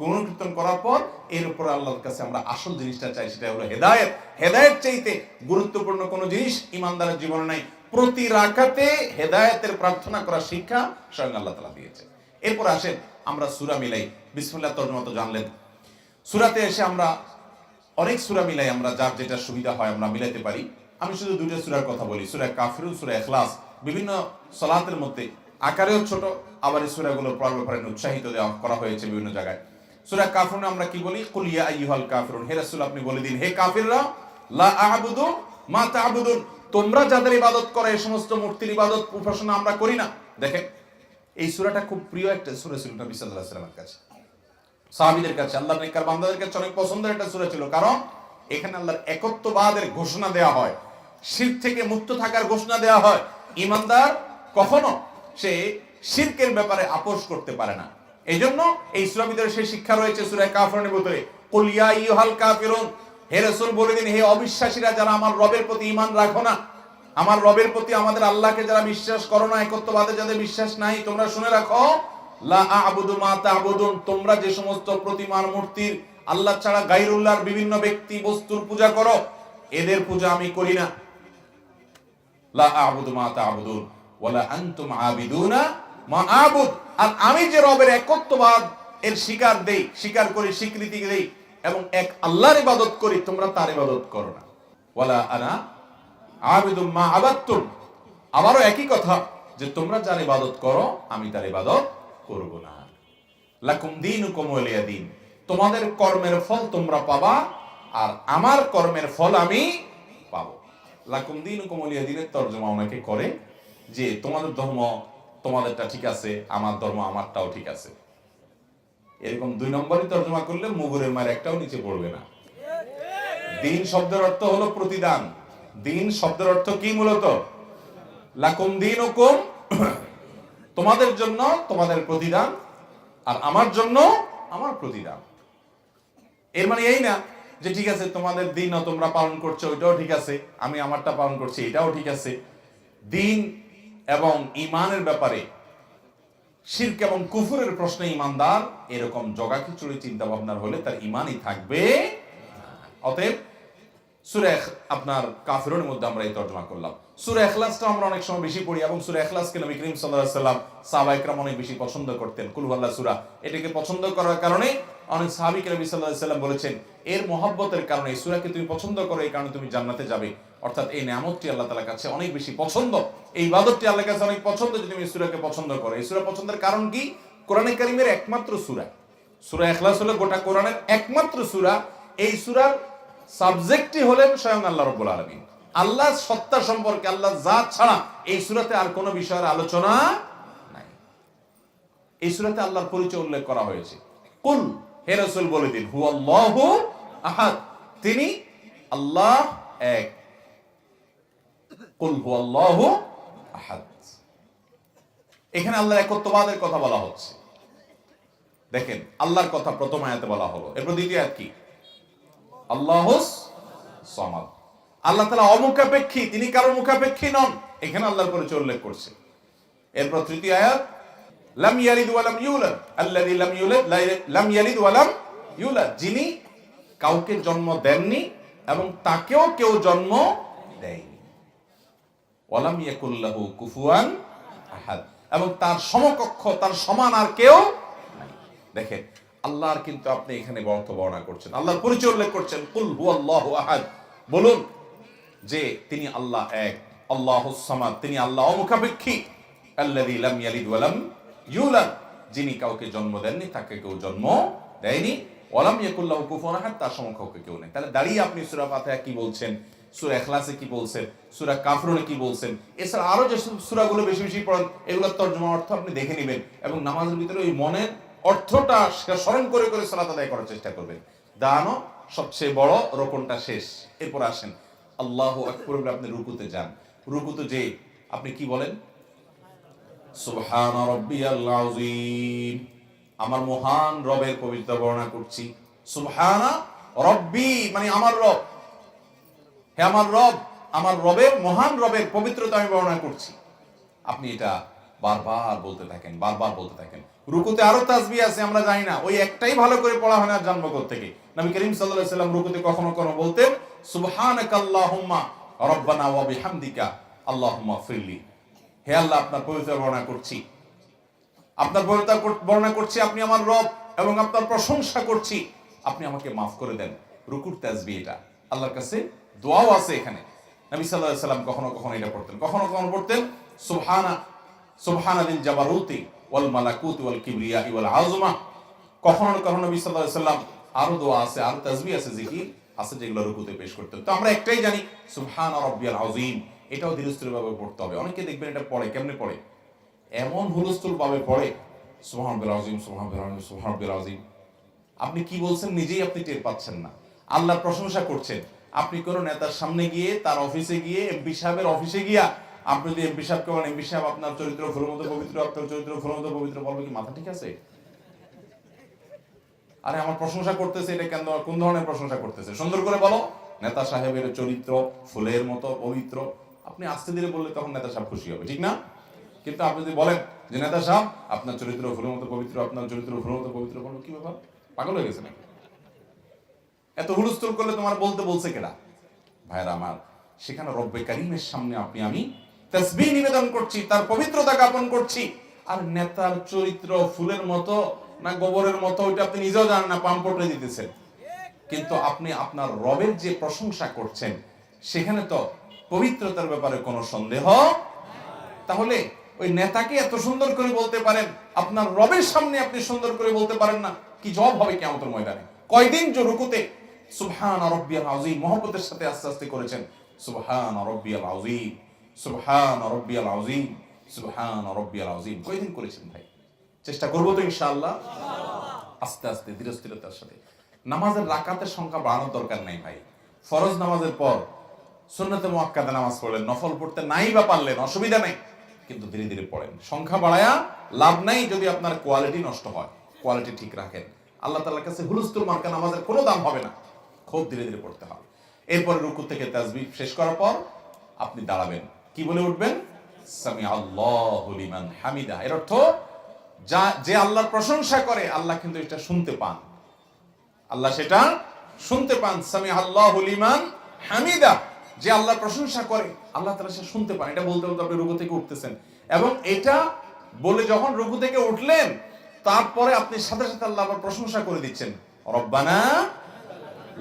গুণকীর্তন করার পর এর উপর আল্লাহর কাছে আমরা আসল জিনিসটা চাই, সেটা হলো হেদায়েত। হেদায়েত চাইতে গুরুত্বপূর্ণ কোনো জিনিস ইমানদারের জীবনে নাই। প্রতি রাকাতে হেদায়েতের প্রার্থনা করার শিক্ষা স্বয়ং আল্লাহ তাআলা দিয়েছে। এরপর আসেন আমরা সূরা মিলাই। বিসমিল্লাহ তর্জমা তো জানলেন। সূরাতে এসে আমরা অনেক সূরা মিলাই, আমরা যার যেটা সুবিধা হয় আমরা মিলাইতে পারি। আমি শুধু দুইটা সূরার কথা বলি, সূরা কাফিরুন, সূরা ইখলাস। বিভিন্ন সালাতের মধ্যে আকারেও ছোট, আবার এই সূরাগুলোর পড়ার ব্যাপারে উৎসাহিত দেওয়া করা হয়েছে বিভিন্ন জায়গায়। সূরা কাফিরুন আমরা কি বলি? কুল ইয়া আইয়ুহাল কাফিরুন, হে রাসূল আপনি বলে দিন, হে কাফিররা, লা আ'বুদু মা তা'বুদুন, তোমরা যাদের ইবাদত করো এই সমস্ত মূর্তির ইবাদত উপাসনা আমরা করি না। দেখেন এই সূরাটা খুব প্রিয় একটা সূরা ছিল নবী সাল্লাল্লাহু আলাইহি ওয়াসাল্লামের কাছে, সাহাবীদের কাছে, আল্লাহর নেককার বান্দাদের কাছে অনেক পছন্দের একটা সূরা ছিল। কারণ এখানে আল্লাহর একত্ববাদের ঘোষণা দেওয়া হয়, শিরক থেকে মুক্ত থাকার ঘোষণা দেওয়া হয়। ঈমানদার কখনো সে শিরকের ব্যাপারে আপোষ করতে পারে না। এইজন্য এই সূরার ভিতরে সেই শিক্ষা রয়েছে সূরা কাফিরুনের ভিতরে, কুল ইয়া আইয়ুহাল কাফিরুন, হে রাসূল বলে দিন, হে অবিশ্বাসীরা যারা আমার রবের প্রতি ঈমান রাখো না, আমার রবের প্রতি, আমাদের আল্লাহকে যারা বিশ্বাস করো না, একত্ববাদে যাদের বিশ্বাস নাই, তোমরা শুনে রাখো, লা আ'বুদু মা তা'বুদুন, তোমরা যে সমস্ত প্রতিমার মূর্তির আল্লাহ ছাড়া গায়রুল্লাহর বিভিন্ন ব্যক্তি বস্তুর পূজা করো, এদের পূজা আমি করি না। লা আ'বুদু মা তা'বুদুন ওয়ালা আনতুম আবিদুনা মা আ'বুদ, আর আমি যে রবের একত্ববাদ এর স্বীকার করি, স্বীকৃতি দেই এবং এক আল্লাহর ইবাদত করি, তোমরা তার ইবাদত করো না। ওয়ালা আনা আবিদুম মা আবাদতুম, আবারও একই কথা যে তোমরা যার ইবাদত করো আমি তার ইবাদত করব না। লাকুম দীনুকুম ওয়ালিয়া দীন, তোমাদের কর্মের ফল তোমরা পাবা আর আমার কর্মের ফল আমি পাবো। লাকুম দীনুকুম ওয়ালিয়া দীনের তরজমা অনেকে করে যে তোমাদের ধর্ম তোমাদেরটা ঠিক আছে, আমার ধর্ম আমারটাও ঠিক আছে। এরকম দুই নম্বরই তরজমা করলে মুগুরের মার একটাও নিচে পড়বে না। দিন শব্দের অর্থ হলো প্রতিদান। দিন শব্দের অর্থ কি? মূলত লাকুম দীনুকুম, তোমাদের জন্য তোমাদের প্রতিদান আর আমার জন্য আমার প্রতিদান। এর মানে এই না যে ঠিক আছে তোমাদের দিনও তোমরা পালন করছো, ওইটাও ঠিক আছে, আমি আমারটা পালন করছি, এটাও ঠিক আছে। দিন এবং ঈমানের ব্যাপারে শিরক এবং কুফরের প্রশ্নে ঈমানদার এরকম জগাখিচুড়ি চিন্তা ভাবনার হলে তার ঈমানই থাকবে। অতএব সূরা আপনার কাফিরুনের মধ্যে আমরা এই তরজমা করলাম। সূরা ইখলাসটা আমরা অনেক সময় বেশি পড়ি এবং সূরা ইখলাসকে নবী করিম সাল্লাল্লাহু আলাইহি ওয়াসাল্লাম সাহাবায়ে কেরাম অনেক বেশি পছন্দ করতেন। কুল হুয়াল্লাহ সূরা, এটাকে পছন্দ করার কারণে অনেক সাহাবী নবী সাল্লাল্লাহু আলাইহি ওয়াসাল্লাম বলেছেন, এর মহব্বতের কারণে এই সূরাকে তুমি পছন্দ করো, এই কারণে তুমি জান্নাতে যাবে। অর্থাৎ এই নিয়ামতটি আল্লাহ তাআলার কাছে অনেক বেশি পছন্দ, এই ইবাদতটি আল্লাহর কাছে অনেক পছন্দ যে তুমি এই সূরাকে পছন্দ করো। এই সূরা পছন্দের কারণ কি? কোরআনে কারীমের একমাত্র সূরা, সূরা ইখলাস হলো গোটা কোরআনের একমাত্র সূরা। এই সূরার সাবজেক্টই হলেন স্বয়ং আল্লাহ রাব্বুল আলামিন। আল্লাহর সত্তা সম্পর্কে, আল্লাহর জাত ছাড়া এই সূরাতে আর কোনো বিষয়ের আলোচনা নাই। এই সূরাতে আল্লাহর পরিচয় উল্লেখ করা হয়েছে। কুল, হে রাসূল বলে দিন, হুয়াল্লাহু আহাদ, তিনি আল্লাহ এক। কুল হুয়াল্লাহু আহাদ, এখানে আল্লাহর একত্ববাদের কথা বলা হচ্ছে। দেখেন আল্লাহর কথা প্রথম আয়াতে বলা হলো, এরপর দ্বিতীয় আয়াত কি? আল্লাহুস সামাদ, আল্লাহ তাআলা অমুখাপেক্ষী, তিনি কারো মুখাপেক্ষী নন, এখানে আল্লাহর পরিচয় উল্লেখ করছে। এরপর তৃতীয় আয়াত, লাম ইয়ালিদ ওয়া লাম ইউলাদ, আল্লাযী লাম ইউলাদ লাম ইয়ালিদ ওয়া লাম ইউলাদ, যিনি কাউকে জন্ম দেননি এবং তাকেও কেউ জন্ম দেয়নি। ওয়া লাম ইয়াকুল লাহু কুফুয়ান আহাদ, এবং তার সমকক্ষ, তার সমান আর কেউ নাই। দেখেন আল্লাহর কিন্তু আপনি এখানে বর্ণনা করছেন, আল্লাহর পরিচয় উল্লেখ করছেন, কুল হুয়াল্লাহু আহাদ, বলুন যে তিনি আল্লাহ এক, আল্লাহুস সামাদ, তিনি আল্লাহ অমুখাপেক্ষী, আল্লাযী লাম ইয়ালিদ ওয়া লাম ইউলাদ, যিনি কাউকে জন্ম দেননি, তাকে কেউ জন্ম দেয়নি, ওয়া লাম ইয়াকুল লাহু কুফুয়ান আহাদ, তার সমকক্ষ কেউ নেই। তাহলে দাঁড়িয়ে আপনি সূরা ফাতিহা কি বলছেন, সূরা ইখলাসে কি বলছেন, সূরা কাফিরুনে কি বলছেন, এছাড়া আরো যে সূরাগুলো বেশি বেশি পড়েন এগুলোর তরজমা অর্থ আপনি দেখে নেবেন এবং নামাজের ভিতরে ওই মনের অর্থটা স্মরণ করে করে সালাত আদায় করার চেষ্টা করবেন। দানো সবচেয়ে বড়, রোকনটা শেষ। এরপর আসেন আল্লাহু আকবার বলে আপনি রুকুতে যান। রুকুতে যে আপনি কি বলেন? সুবহানা রাব্বিয়াল আযীম, আমার মহান রবের পবিত্রতা বর্ণনা করছি। সুবহানা রব্বি মানে আমার রব, হে আমার রব, আমার রবের, মহান রবের পবিত্রতা আমি বর্ণনা করছি। আপনি এটা বারবার বলতে থাকেন, বারবার বলতে থাকেন। রুকুতে আরো তাসবিহ আছে, আমরা জানি না, ওই একটাই ভালো করে পড়া হয় না, জন্ম থেকে। নবী করিম সাল্লাল্লাহু আলাইহি ওয়াসাল্লাম রুকুতে কখনো কখনো বলতেন সুবহানাকাল্লাহুম্মা রাব্বানা ওয়া বিহামদিকা আল্লাহুম্মা ফিরলি। হে আল্লাহ, আপনার পবিত্র বর্ণনা করছি, আপনার পবিত্র বর্ণনা করছি, আপনি আমার রব, এবং আপনার প্রশংসা করছি, আপনি আমাকে মাফ করে দেন। রুকুর তাসবিহ এটা, আল্লাহর কাছে দোয়াও আছে এখানে। নবী সাল্লাল্লাহু আলাইহি ওয়াসাল্লাম কখনো কখনো এটা পড়তেন, কখনো কখনো পড়তেন সুবহানাল জাবারুতি ওয়াল মালাকুতি ওয়াল কিবরিয়া ওয়াল আযমা। কখনো কখনো নবী সাল্লাল্লাহু আলাইহি ওয়াসাল্লাম আরো দোয়া আছে, আরো তাসবিহ আছে, জিকির আছে, যেগুলো রুকুতে পেশ করতেন। তো আমরা একটাই জানি, সুবহান রাব্বিয়াল আযীম, এটাও ধীরস্থির ভাবে পড়তে হবে। অনেকে দেখবেন এটা পড়ে, কেমনে পড়ে, এমন হুলস্থুল ভাবে পড়ে, সুবহান রাব্বিয়াল আযীম, সুবহান রাব্বিয়াল আযীম, সুবহান রাব্বিয়াল আযীম। আপনি কি বলছেন নিজেই আপনি টের পাচ্ছেন না। আল্লাহর প্রশংসা করছেন, আপনি কোন নেতার সামনে গিয়ে, তার অফিসে গিয়ে, এমপি সাহেবের অফিসে গিয়া আপনি যদি এমপি সাহেবকে বলেন, এমপি সাহেব আপনার চরিত্র ফুলের মতো পবিত্র, আপনার চরিত্র ফুলের মতো পবিত্র, বলবে কি মাথা ঠিক আছে? আরে আমার প্রশংসা করতেছে, এটা কেন, কোন ধরনের প্রশংসা করতেছে? সুন্দর করে বলো, নেতা সাহেবের চরিত্র ফুলের মতো পবিত্র। আপনি আস্তে ধীরে বললে তখন নেতা সাহেব খুশি হবে, ঠিক না? কিন্তু আপনি যদি বলেন যে নেতা সাহেব আপনার চরিত্র ফুলের মতো পবিত্র, আপনার চরিত্র ফুলের মতো পবিত্র, বলবো কি ব্যাপার, পাগল হয়ে গেছে নাকি? এত হুলস্থুল করলে তোমার বলতে বলছে কেডা? ভাইরা আমার, সেখানে রব্বে কারীমের সামনে আপনি আমি তাসবিহ নিবেদন করছি, তার পবিত্রতা জ্ঞাপন করছি। আর নেতার চরিত্র ফুলের মতো না গোবরের মতো, ওইটা আপনি নিজেও জানেন না, পাম্পটে দিতেছেন। কিন্তু আপনি আপনার রবের যে প্রশংসা করছেন, সেখানে তো পবিত্রতার ব্যাপারে কোনো সন্দেহ। তাহলে ওই নেতাকে এত সুন্দর করে বলতে পারেন, আপনার রবের সামনে আপনি সুন্দর করে বলতে পারেন না, কি জবাব হবে কিয়ামতের ময়দানে? কয়দিন যে রুকুতে সুবহান রাব্বিয়াল আযীম মহব্বতের সাথে আস্তে আস্তে করেছেন, সুবহান রাব্বিয়াল আযীম, সুবহান রাব্বিয়াল আযীম, সুবহান রাব্বিয়াল আযীম, কয়দিন করেছেন ভাই? চেষ্টা করবো তো ইনশাআল্লাহ, আস্তে আস্তে ধীরস্থিরতার সাথে। নামাজের রাকাতের সংখ্যা বাড়ানোর দরকার নাই ভাই। ফরজ নামাজের পর সুন্নতে মুআক্কাদা নামাজ পড়লেন, নফল পড়তে নাই বা পারলেন, অসুবিধা নাই, কিন্তু ধীরে ধীরে পড়েন। সংখ্যা বাড়ায়া লাভ নাই যদি আপনার কোয়ালিটি নষ্ট হয়। কোয়ালিটি ঠিক রাখেন, আল্লাহ তাআলার কাছে হুলস্থুল মার্কা নামাজের কোনো দাম হবে না। খুব ধীরে ধীরে পড়তে হবে। এরপরে রুকু থেকে তাসবিহ শেষ করার পর আপনি দাঁড়াবেন, কি বলে উঠবেন? সামি আল্লাহু লিমান হামিদা। এর অর্থ যে আল্লাহর প্রশংসা করে, আল্লাহ কিন্তু এটা শুনতে পান, আল্লাহ সেটা শুনতে পান। সামি আল্লাহু লিমান হামিদা, যে আল্লাহর প্রশংসা করে আল্লাহ তাআলা সেটা শুনতে পান। এটা বলতে বলতে আপনি রুকু থেকে উঠতেছেন, এবং এটা বলে যখন রুকু থেকে উঠলেন, তারপরে আপনি সাথে সাথে আল্লাহর প্রশংসা করে দিচ্ছেন, রব্বানা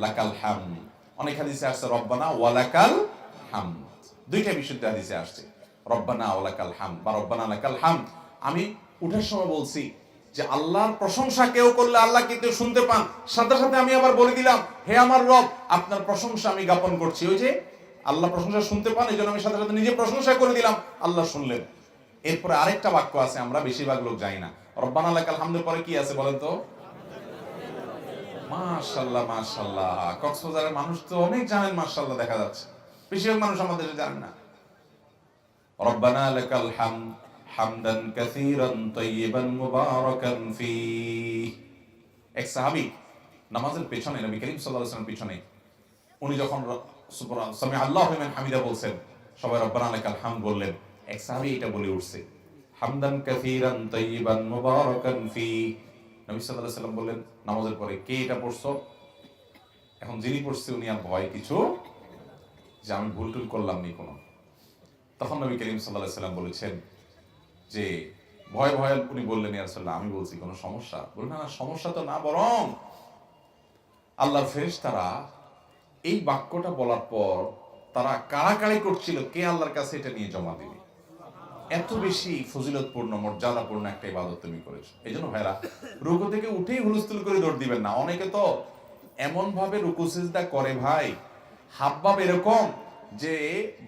লাকাল হামদ। অনেক হাদিসে আসছে রব্বানা ওয়া লাকাল হামদ, দুইটা বিশুদ্ধ হাদিসে আসছে, রব্বানা ওয়া লাকাল হামদ বা রব্বানা লাকাল হামদ। আমি উঠার সময় বলছি যে আল্লাহর প্রশংসা কেউ করলে আল্লাহ কিন্তু শুনতে পান। সাথে সাথে আমি আবার বলে দিলাম, হে আমার রব, আপনার প্রশংসা আমি জ্ঞাপন করছি। ওই যে আল্লাহ প্রশংসা শুনতে পান, এই জন্য আমি সাথে সাথে নিজে প্রশংসা করে দিলাম, আল্লাহ শুনলেন। এরপরে আরেকটা বাক্য আছে, আমরা বেশিরভাগ লোক জানি না। রব্বানা লাকাল হামদের পরে কি আছে বলেন তো? মাশাআল্লাহ, মাশাআল্লাহ। কক্সবাজারের মানুষ তো অনেক জানেন, মাশাআল্লাহ, দেখা যাচ্ছে। বেশিরভাগ মানুষ আমাদের জানেন না। রব্বানা লাকাল হামদ হামদান কাসীরান তাইয়িবান মুবারাকান ফীহ। এক সাহাবী নামাজের পেছনে, নবী করিম সাল্লাল্লাহু আলাইহি ওয়াসাল্লামের পিছনে, উনি যখন সামি আল্লাহু লিমান হামিদা বলছেন, সবাই রব্বানা লাকাল হামদ বললেন, এক সাহাবী এটা বলে উঠছে, হামদান কাসীরান তাইয়িবান মুবারাকান ফীহ। নবী সাল্লাল্লাহু আলাইহি ওয়াসাল্লাম বললেন নামাজের পরে, কে এটা পড়ছো? এখন যিনি পড়ছে উনি আর ভয় কিছু যে আমি ভুল টুল করলাম নি কোনো। তখন নবী করিম সাল্লাল্লাহু আলাইহি ওয়াসাল্লাম বলেছেন যে ভয় ভয় উনি বললেন, ইয়া রাসূলুল্লাহ, আমি বলছি কোনো সমস্যা? বললেন না, সমস্যা তো না, বরং আল্লাহর ফেরেশতারা এই বাক্যটা বলার পর তারা কাড়াকাড়ি করছিল কে আল্লাহর কাছে এটা নিয়ে জমা দিবে। এত বেশি ফজিলতপূর্ণ মর্যাদাপূর্ণ একটা ইবাদত তুমি করেছো। এই জন্য ভাইরা, রুকু থেকে উঠেই হুলস্থুল করে দৌড় দিবেন না। অনেকে তো এমন ভাবে রুকু সিজদা করে ভাই, হাবভাব এরকম যে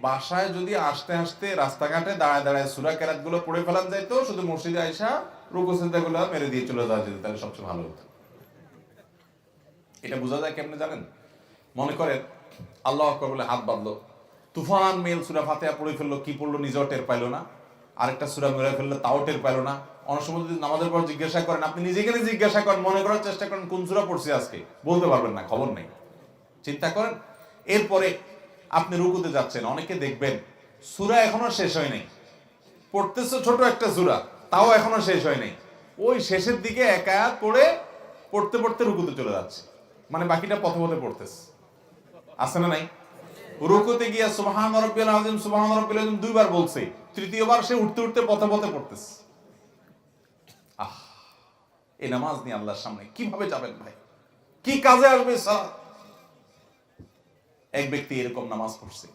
বাসায় যদি আসতে আসতে রাস্তাঘাটে দাঁড়ায় দাঁড়ায় সূরা কেরাত গুলো পড়ে ফেলান যাইতো, শুধু মসজিদে আইসা রুকু সিজদা গুলো মেরে দিয়ে চলে যাওয়া যেত, তাহলে সবচেয়ে ভালো হতো। এটা বোঝা যায় কেমনে জানেন? মনে করেন আল্লাহু আকবার বলে হাত বাঁধলো, তুফান মেল সূরা ফাতিহা পড়ে ফেললো, কি পড়লো নিজেও টের পাইলো না, আরেকটা সূরা মেরে ফেললো তাও টের পাইলো না। অনেক সময় যদি নামাজের পর জিজ্ঞাসা করেন, আপনি নিজেকে জিজ্ঞাসা করেন, মনে করার চেষ্টা করেন কোন সূরা পড়ছি আজকে, বলতে পারবেন না, খবর নেই। চিন্তা করেন, এরপরে আপনি রুকুতে যাচ্ছেন, অনেকে দেখবেন সূরা এখনো শেষ হয় নাই, পড়তেছো ছোট একটা সূরা, তাও এখনো শেষ হয় নাই, ওই শেষের দিকে এক আয়াত পড়ে পড়তে পড়তে রুকুতে চলে যাচ্ছে, মানে বাকিটা পথে পথে পড়তেছে, আছে না নাই? রুকুতে গিয়া সুবহান রাব্বিয়াল আযীম সুবহান রাব্বিয়াল আযীম দুইবার বলছে, তৃতীয়বার সে উঠতে উঠতে পথে পথে পড়তেছে। এই নামাজ নিয়ে আল্লাহর সামনে কিভাবে যাবেন ভাই? কি কাজে আসবে সালাত? এক ব্যক্তি এরকম নামাজ পড়ছে,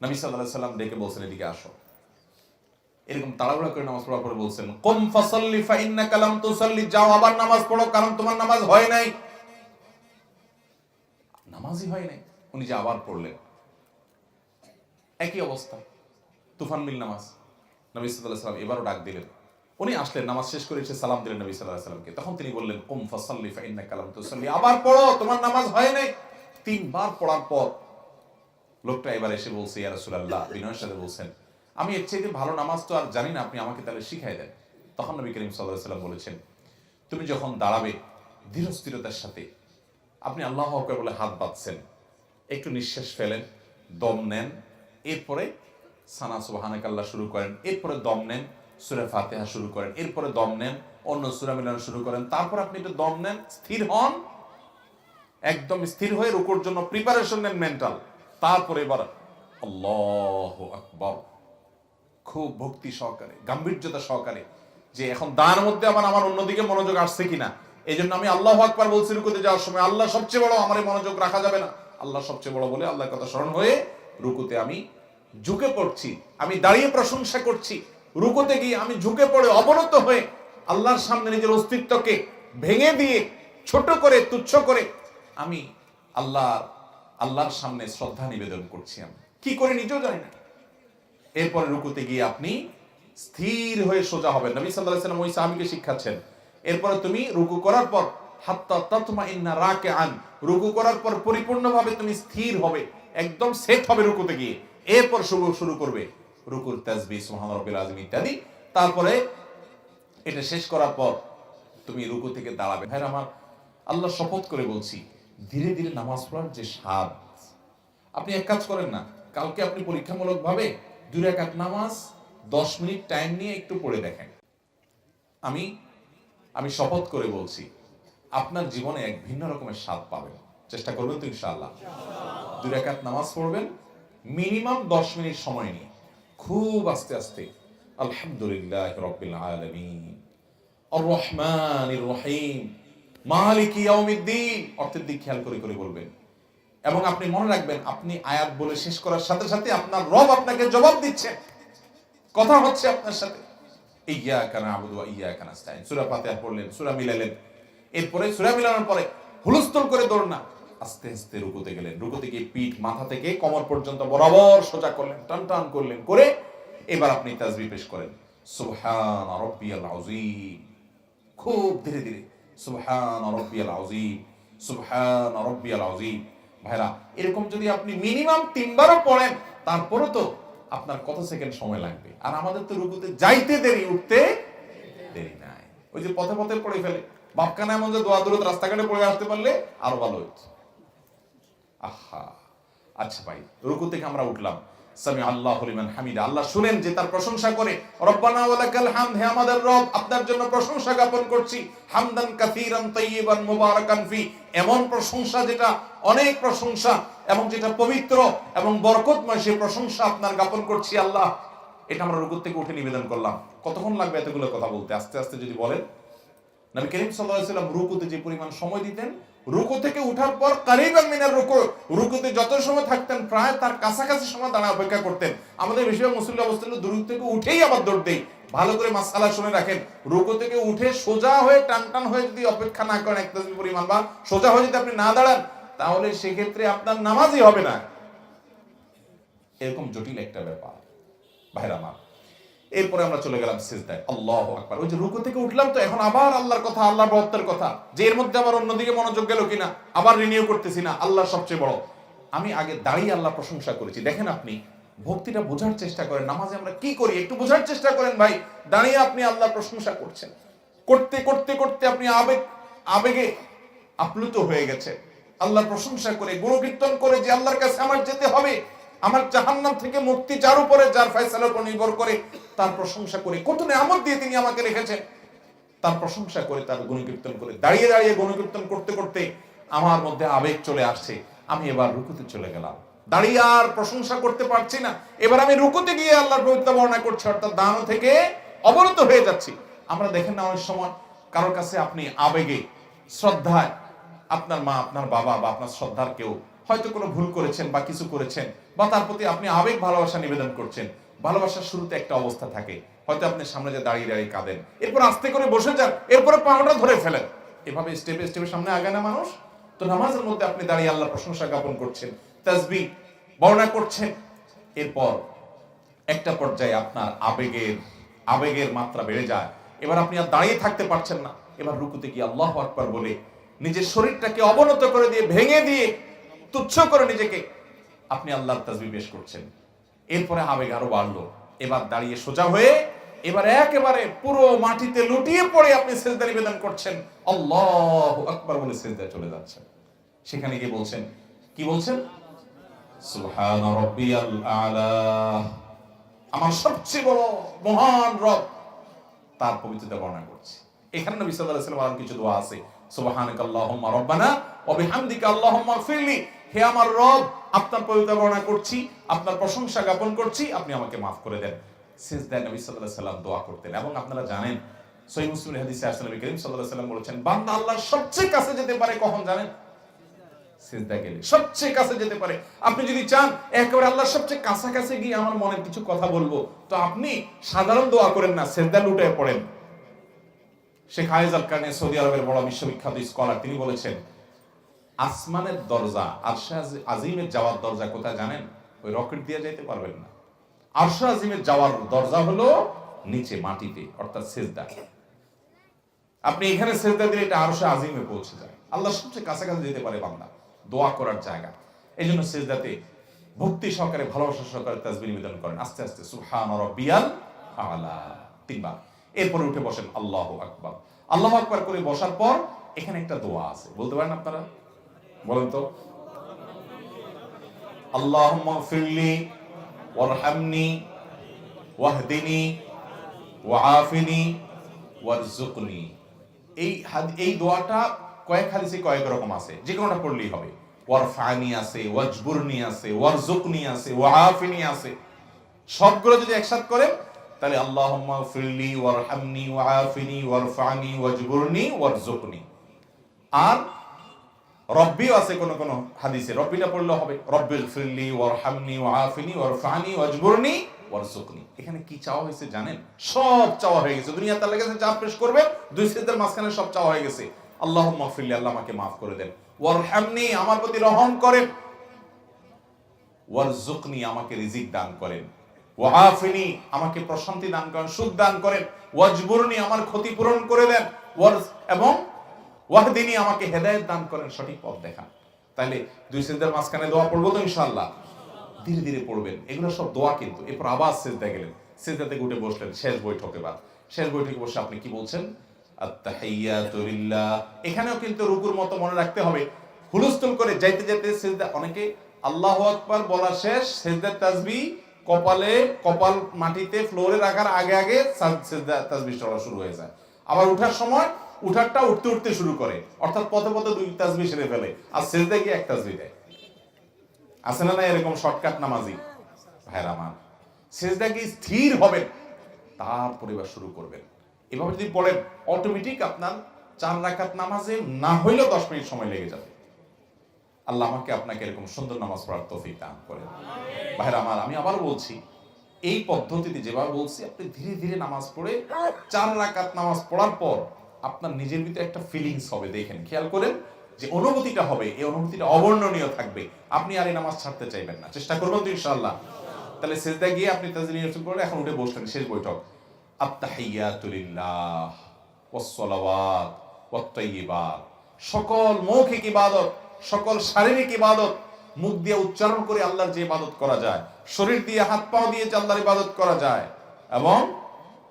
নবী সাল্লাল্লাহু আলাইহি সাল্লাম ডেকে বলছেন, এদিকে আসো। এরকম তাড়াহুড়া করে নামাজ পড়ার পরে বলছেন, কুম ফাসাল্লি ফা ইন্নাকা লাম তুসাল্লি, যাও আবার নামাজ পড়ো, কারণ তোমার নামাজ হয় নাই। নামাজই হয় নাই, উনি যে আবার পড়লেন। একই অবস্থা, তুফান মিল নামাজ। নবী সাল্লাল্লাহু আলাইহি সাল্লাম এবারও ডাক দিলেন, উনি আসলেন, নামাজ শেষ করে এসে সালাম দিলেন নবী সাল্লাল্লাহু আলাইহি সাল্লামকে। তখন তিনি বললেন, কুম ফাসাল্লি ফা ইন্নাকা লাম তুসাল্লি, আবার পড়ো, তোমার নামাজ হয় নাই। তিনবার পড়ার পর লোকটা এবার এসে বলছে, ইয়া রাসূলুল্লাহ, বিনয়ের সাথে বলছেন, আমি এর চাইতে ভালো নামাজ তো আর জানি না, আপনি আমাকে তাহলে শিখাই দেন। তখন নবী করিম সাল্লাল্লাহু আলাইহি সাল্লাম বলেছেন, তুমি যখন দাঁড়াবে ধীর স্থিরতার সাথে, আপনি আল্লাহু আকবার বলে হাত বাঁধছেন, একটু নিঃশ্বাস ফেলেন, দম নেন, এরপরে সানা সুবহানাকাল্লাহ শুরু করেন, এরপরে দম নেন, সূরা ফাতিহা শুরু করেন, এরপরে দম নেন, অন্য সূরা মিলানো শুরু করেন, তারপর আপনি একটু দম নেন, স্থির হন, একদম স্থির হয়ে রুকুর জন্য প্রিপারেশন নেন মেন্টাল, তারপরে এবার আল্লাহু আকবার, খুব ভক্তি সহকারে, গাম্ভীর্যতা সহকারে, যে এখন দাঁড়ার মধ্যে আমার অন্যদিকে মনোযোগ আসছে কিনা, এই জন্য আমি আল্লাহু আকবার বলছি রুকুতে যাওয়ার সময়, আল্লাহ সবচেয়ে বড়, আমার এই মনোযোগ রাখা যাবে না, আল্লাহ সবচেয়ে বড় বলে আল্লাহর কথা স্মরণ হয়ে রুকুতে আমি ঝুঁকে পড়ছি, আমি দাঁড়িয়ে প্রশংসা করছি, রুকুতে গিয়ে আমি ঝুঁকে পড়ে অবনত হয়ে আল্লাহর সামনে নিজের অস্তিত্বকে ভেঙে দিয়ে, ছোট করে, তুচ্ছ করে আমি আল্লাহর সামনে শ্রদ্ধা নিবেদন করছি। আমি কি করে নিজেও জানি না। এরপরে রুকুতে গিয়ে আপনি স্থির হয়ে সোজা হবেন, নবী সাল্লাল্লাহু আলাইহি ওয়াসাল্লাম ওই সাহাবীকে শিখাচ্ছেন। এরপরে তুমি রুকু করার পর হাত্তা তাতমাইন্না রাকিআন, রুকু করার পর পরিপূর্ণভাবে তুমি স্থির হবে, একদম সেট হবে রুকুতে গিয়ে, এরপর শুরু করবে রুকুর তাসবিহ সুবহান রাব্বিল আযীম ইত্যাদি। তারপরে এটা শেষ করার পর তুমি রুকু থেকে দাঁড়াবে। ভাইরা আমার, আল্লাহ শপথ করে বলছি, ধীরে ধীরে নামাজ পড়ার যে স্বাদ, আপনি এক কাজ করেন না, কালকে আপনি পরীক্ষামূলক ভাবে 2 রাকাত নামাজ 10 মিনিট টাইম নিয়ে একটু পড়ে দেখেন। আমি শপথ করে বলছি, আপনার জীবনে এক ভিন্ন রকমের স্বাদ পাবেন। চেষ্টা করবেন তো ইনশাআল্লাহ? 2 রাকাত নামাজ পড়বেন মিনিমাম 10 মিনিট সময় নিয়ে, খুব আস্তে আস্তে, আলহামদুলিল্লাহি রাব্বিল আলামিন আর রহমানির রহিম মালিকি ইয়াউমিদ্দিন, অর্থের দিক খেয়াল করে করে বলবেন। এবং আপনি মনে রাখবেন, আপনি আয়াত বলে শেষ করার সাথে সাথে আপনার রব আপনাকে জবাব দিচ্ছে, কথা হচ্ছে আপনার সাথে। ইয়্যাকা না'বুদু ওয়া ইয়্যাকা নাস্তাইন, সূরা ফাতিহা পড়লেন, সূরা মিলালেন, এরপরে সূরা মিলানোর পরে হুলস্থুল করে দৌড় না, আস্তে আস্তে রুকুতে গেলেন, রুকুতে গিয়ে পিঠ মাথা থেকে কোমর পর্যন্ত বরাবর সোজা করলেন, টান টান করলেন, করে এবার আপনি তাসবিহ পেশ করেন, সুবহান রাব্বিয়াল আযীম, খুব ধীরে ধীরে, সুবহান রাব্বিয়াল আযীম, সুবহান রাব্বিয়াল আযীম। ভাইরা, এরকম যদি আপনি মিনিমাম 3 বারও পড়েন, তারপরে তো আপনার কত সেকেন্ড সময় লাগবে। আর আমাদের তো রুকুতে যাইতে দেরি, উঠতে দেরি নাই। ওই যে পথে পথে পড়ে ফেলে, বাপকানা এমন যে দোয়া দূরত রাস্তাঘাটে পড়ে আসতে পারলে আরো ভালো হতো। আহা, আচ্ছা ভাই, রুকু থেকে আমরা উঠলাম, সামি আল্লাহু লিমান হামিদা, আল্লাহ শুনেন যে তার প্রশংসা করে, রব্বানা ওয়ালাকাল হামদ, হে আমাদের রব, আপনার জন্য প্রশংসা জ্ঞাপন করছি, হামদান কাসীরান তাইয়িবান মুবারাকান ফি, এমন প্রশংসা যেটা অনেক প্রশংসা এবং যেটা পবিত্র এবং বরকতময়, সেই প্রশংসা আপনার জ্ঞাপন করছি আল্লাহ। এটা আমরা রুকু থেকে উঠে নিবেদন করলাম। কতক্ষণ লাগবে এতগুলো কথা বলতে? আস্তে আস্তে যদি বলেন। নবী করিম সাল্লাল্লাহু আলাইহি ওয়াসাল্লাম রুকুতে যে পরিমাণ সময় দিতেন, রুকু থেকে উঠার পর কারিবান মিনার রুকু, রুকুতে যত সময় থাকতেন প্রায় তার কাছাকাছি সময় দাঁড়া অপেক্ষা করতেন। আমাদের বেশিরভাগ মুসল্লি অবস্থা হলো রুকু থেকে উঠেই আবার দৌড় দেই। ভালো করে মাসআলা শুনে রাখেন, রুকু থেকে উঠে সোজা হয়ে টান টান হয়ে যদি অপেক্ষা না করেন এক তাসবিহ পরিমাণ, বা সোজা হয়ে যদি আপনি না দাঁড়ান, তাহলে সেক্ষেত্রে আপনার নামাজই হবে না। এরকম জটিল একটা ব্যাপার ভাইরা আমার। এরপরে আমরা চলে গেলাম সিজদায়, আল্লাহু আকবার। ওই যে রুকু থেকে উঠলাম, তো এখন আবার আল্লাহর কথা, আল্লাহর বরকতের কথা, যে এর মধ্যে আবার অন্যদিকে মনোযোগ গেল কিনা, আবার রিনিউ করতেছি না, আল্লাহ সবচেয়ে বড়। আমি আগে দাঁড়িয়ে আল্লাহ প্রশংসা করেছি। দেখেন, আপনি ভক্তিটা বোঝার চেষ্টা করেন, নামাজে আমরা কি করি একটু বোঝার চেষ্টা করেন ভাই। দাঁড়িয়ে আপনি আল্লাহ প্রশংসা করছেন, করতে করতে করতে আপনি আবেগে আপ্লুত হয়ে গেছে, আল্লাহর প্রশংসা করে, গুণকীর্তন করে যে আল্লাহর কাছে আমার যেতে হবে, আমার জাহান্নাম থেকে মুক্তি যার উপরে, যার ফয়সালার উপর নির্ভর করে, তার প্রশংসা করে, কত নিয়ামত দিয়ে তিনি আমাকে রেখেছেন, তার প্রশংসা করে, তার গুণকীর্তন করে, দাঁড়িয়ে দাঁড়িয়ে গুণকীর্তন করতে করতে আমার মধ্যে আবেগ চলে আসছে। আমি এবার রুকুতে চলে গেলাম, দাঁড়িয়ে আর প্রশংসা করতে পারছি না, এবার আমি রুকুতে গিয়ে আল্লাহর পবিত্র বর্ণনা করছি, অর্থাৎ দান থেকে অবনত হয়ে যাচ্ছি। আমরা দেখেন না অনেক সময় কারোর কাছে আপনি আবেগে, শ্রদ্ধায়, আপনার মা, আপনার বাবা বা আপনার শ্রদ্ধার কেউ হয়তো কোনো ভুল করেছেন বা কিছু করেছেন, বা তার প্রতি আপনি আবেগ ভালোবাসা নিবেদন করছেন। ভালোবাসার শুরুতে একটা অবস্থা থাকে, হয়তো আপনি সামনে যে দাঁড়িয়ে দাঁড়িয়ে কাঁদেন, এরপর আস্তে করে বসে যান, এরপরে পাওয়াটা ধরে ফেলেন, এভাবে স্টেপে স্টেপে সামনে আগায় না মানুষ। তো নামাজের মধ্যে আপনি দাঁড়িয়ে আল্লাহর প্রশংসা জ্ঞাপন করছেন, তাসবিহ বর্ণনা করছেন, এরপর একটা পর্যায়ে আপনার আবেগের মাত্রা বেড়ে যায়, এবার আপনি আর দাঁড়িয়ে থাকতে পারছেন না, এবার রুকুতে গিয়ে আল্লাহু আকবার বলে নিজের শরীরটাকে অবনত করে দিয়ে, ভেঙে দিয়ে, তুচ্ছ করে নিজেকে আপনি আল্লাহর তাসবিহ পেশ করছেন। এরপরে আবেগ আরো বাড়লো, এবার দাঁড়িয়ে সোজা হয়ে এবার একেবারে পুরো মাটিতে লুটিয়ে পড়ে আপনি সিজদা নিবেদন করছেন, আল্লাহু আকবার বলে সিজদায় চলে যাচ্ছেন। সেখানে গিয়ে বলছেন, কি বলছেন? সুবহান রাব্বিয়াল আলা, আমার সবচেয়ে বড় মহান রব, তার পবিত্রতা বর্ণনা করছি। এখানে নবী সাল্লাল্লাহু আলাইহি ওয়াসাল্লাম কিছু দোয়া আছে, সুবহানাকাল্লাহুম্মা রাব্বানা ওয়া বিহামদিকা আল্লাহুম্মা ইগফিরলি, হে আমার রব, আপনার পবিত্রতা বর্ণনা করছি, আপনার প্রশংসা জ্ঞাপন করছি, আপনি আমাকে মাফ করে দেন। সিজদায় নবী সাল্লাল্লাহু আলাইহি ওয়াসাল্লাম দোয়া করতেন। এবং আপনারা জানেন সহিহ মুসলিমের হাদিসে আসছে, নবী করিম সাল্লাল্লাহু আলাইহি ওয়াসাল্লাম বলেছেন, বান্দা আল্লাহর সবচেয়ে কাছে যেতে পারে কখন জানেন? সিজদা গেলে সবচেয়ে কাছে যেতে পারে। আপনি যদি চান একেবারে আল্লাহর সবচেয়ে কাছাকাছি গিয়ে আমার মনের কিছু কথা বলবো, তো আপনি সাধারণ দোয়া করেন না, সিজদা লুটে পড়েন। শেখ হায়েজ আল কারনি, সৌদি আরবের বড় বিশ্ববিখ্যাত স্কলার, তিনি বলেছেন, আসমানের দরজা, আরশে আজিমের যাওয়ার দরজা কোথায় জানেন? ওই রকেট দিয়ে যাইতে পারবেন না। আরশে আজিমের যাওয়ার দরজা হলো নিচে মাটিতে, অর্থাৎ সিজদা। আপনি এখানে সিজদা দিলে এটা আরশে আজিমে পৌঁছে যায়, আল্লাহর সবচেয়ে কাছাকাছি যেতে পারে বান্দা, দোয়া করার জায়গা। এই জন্য সিজদাতে ভক্তি সহকারে, ভালোবাসা সহকারে তাসবিহ নিবেদন করেন, আস্তে আস্তে সুবহান রাব্বিয়াল আলা 3 বার। এরপরে উঠে বসেন, আল্লাহু আকবার। আল্লাহু আকবার করে বসার পর এখানে একটা দোয়া আছে, বলতে পারেন আপনারা? বলেন তো। আল্লাহুম্মা ইগফিরলি ওয়ারহামনি ওয়াহদিনি ওয়াআফিনি ওয়ারযুকনি। এই দোয়াটা কয়েক হাদিসে কয়েক রকম আছে, যে কোনোটা পড়লেই হবে। ওয়ারফানি আছে, ওয়াজবুরনি আছে, ওয়ারযুকনি আছে, ওয়াআফিনি আছে। সবগুলো যদি একসাথে করেন তাহলে আল্লাহুম্মা ইগফিরলি ওয়ারহামনি ওয়াআফিনি ওয়ারফানি ওয়াজবুরনি ওয়ারযুকনি। আর রব্বিও আছে কোন কোন হাদিসে, রব্বিটা পড়লে হবে, রব্বিল ফিরলি ওয়ারহামনি ওয়াআফিনি ওয়ারফানি ওয়াজবুরনি ওয়ারযুকনি। এখানে কি চাওয়া হয়েছে জানেন? সব চাওয়া হয়ে গেছে। দুনিয়া তার কাছে যা পেশ করবে, দুই সিজদার মাঝখানে সব চাওয়া হয়ে গেছে। আল্লাহুম্মা ফিরলি, আল্লাহ আমাকে মাফ করে দেন, ওয়ারহামনি, আমার প্রতি রহম করেন, ওয়ারযুকনি, আমাকে রিজিক দান করেন, ওয়াআফিনি, আমাকে প্রশান্তি দান করেন, সুখ দান করেন, ওয়াজবুরনি, আমার ক্ষতি পূরণ করে দেন, এবং ওয়াহদিনি, আমাকে হেদায়েত দান করেন, সঠিক পথ দেখান। তাহলে দুই সিজদার মাঝখানে দোয়া পড়বো তো ইনশাআল্লাহ? ধীরে ধীরে পড়বেন, এগুলো সব দোয়া কিন্তু। এরপর আবার সিজদা গেলেন, সিজদা থেকে উঠে বসলেন, শেষ বৈঠকে বা শেষ বৈঠকে বসে আপনি কি বলছেন? আত-তাহিয়াতু লিল্লাহ। এখানেও কিন্তু রুকুর মতো মনে রাখতে হবে, হুলস্থুল করে যাইতে যাইতে সিজদা, অনেকে আল্লাহু আকবার বলা শেষ, সিজদার তাসবিহ কপাল মাটিতে ফ্লোরে রাখার আগে আগে সিজদা তাসবিহ পড়া শুরু হয়ে যায়। আবার উঠার সময় উঠারটা উঠতে উঠতে শুরু করে, অর্থাৎ পথে পথে 2 তাসবিহ সেরে ফেলে, আর সিজদা গিয়ে 1 তাসবিহ দেয়। আছে না এরকম শর্টকাট নামাজি ভাইরা আমার? সিজদা গিয়ে স্থির হবেন, তারপরে এবার শুরু করবেন। এভাবে যদি পড়েন, অটোমেটিক আপনার 4 রাকাত নামাজে না হইলেও 10 মিনিট সময় লেগে যাবে। আল্লাহ আমাকে আপনাকে এরকম সুন্দর নামাজ পড়ার তৌফিক দান করেন। ভাইরা আমার, আমি আবার বলছি, এই পদ্ধতিতে যেভাবে বলছি, আপনি ধীরে ধীরে নামাজ পড়ে 4 রাকাত নামাজ পড়ার পর আপনার নিজের ভিতরে একটা ফিলিংস হবে, দেখেন, খেয়াল করেন যে অনুভূতিটা হবে, এই অনুভূতিটা অবর্ণনীয় থাকবে। আপনি আর এই নামাজ ছাড়তে চাইবেন না, চেষ্টা করবেন তো ইনশাআল্লাহ? তাহলে সিজদা গিয়ে আপনি তাসবিহ নিয়ে শুরু করলেন, এখন উঠে বসলেন, শেষ বৈঠক। আত-তাহিয়াতু লিল্লাহ ওয়াস-সালাওয়াত ওয়াত-তাইয়্যিবাত। সকল মৌখিক ইবাদত, সকল শারীরিক ইবাদত মুখ দিয়ে উচ্চারণ করে আল্লাহর যে ইবাদত করা যায়, শরীর দিয়ে হাত পা দিয়ে যে আল্লাহর ইবাদত করা যায়, এবং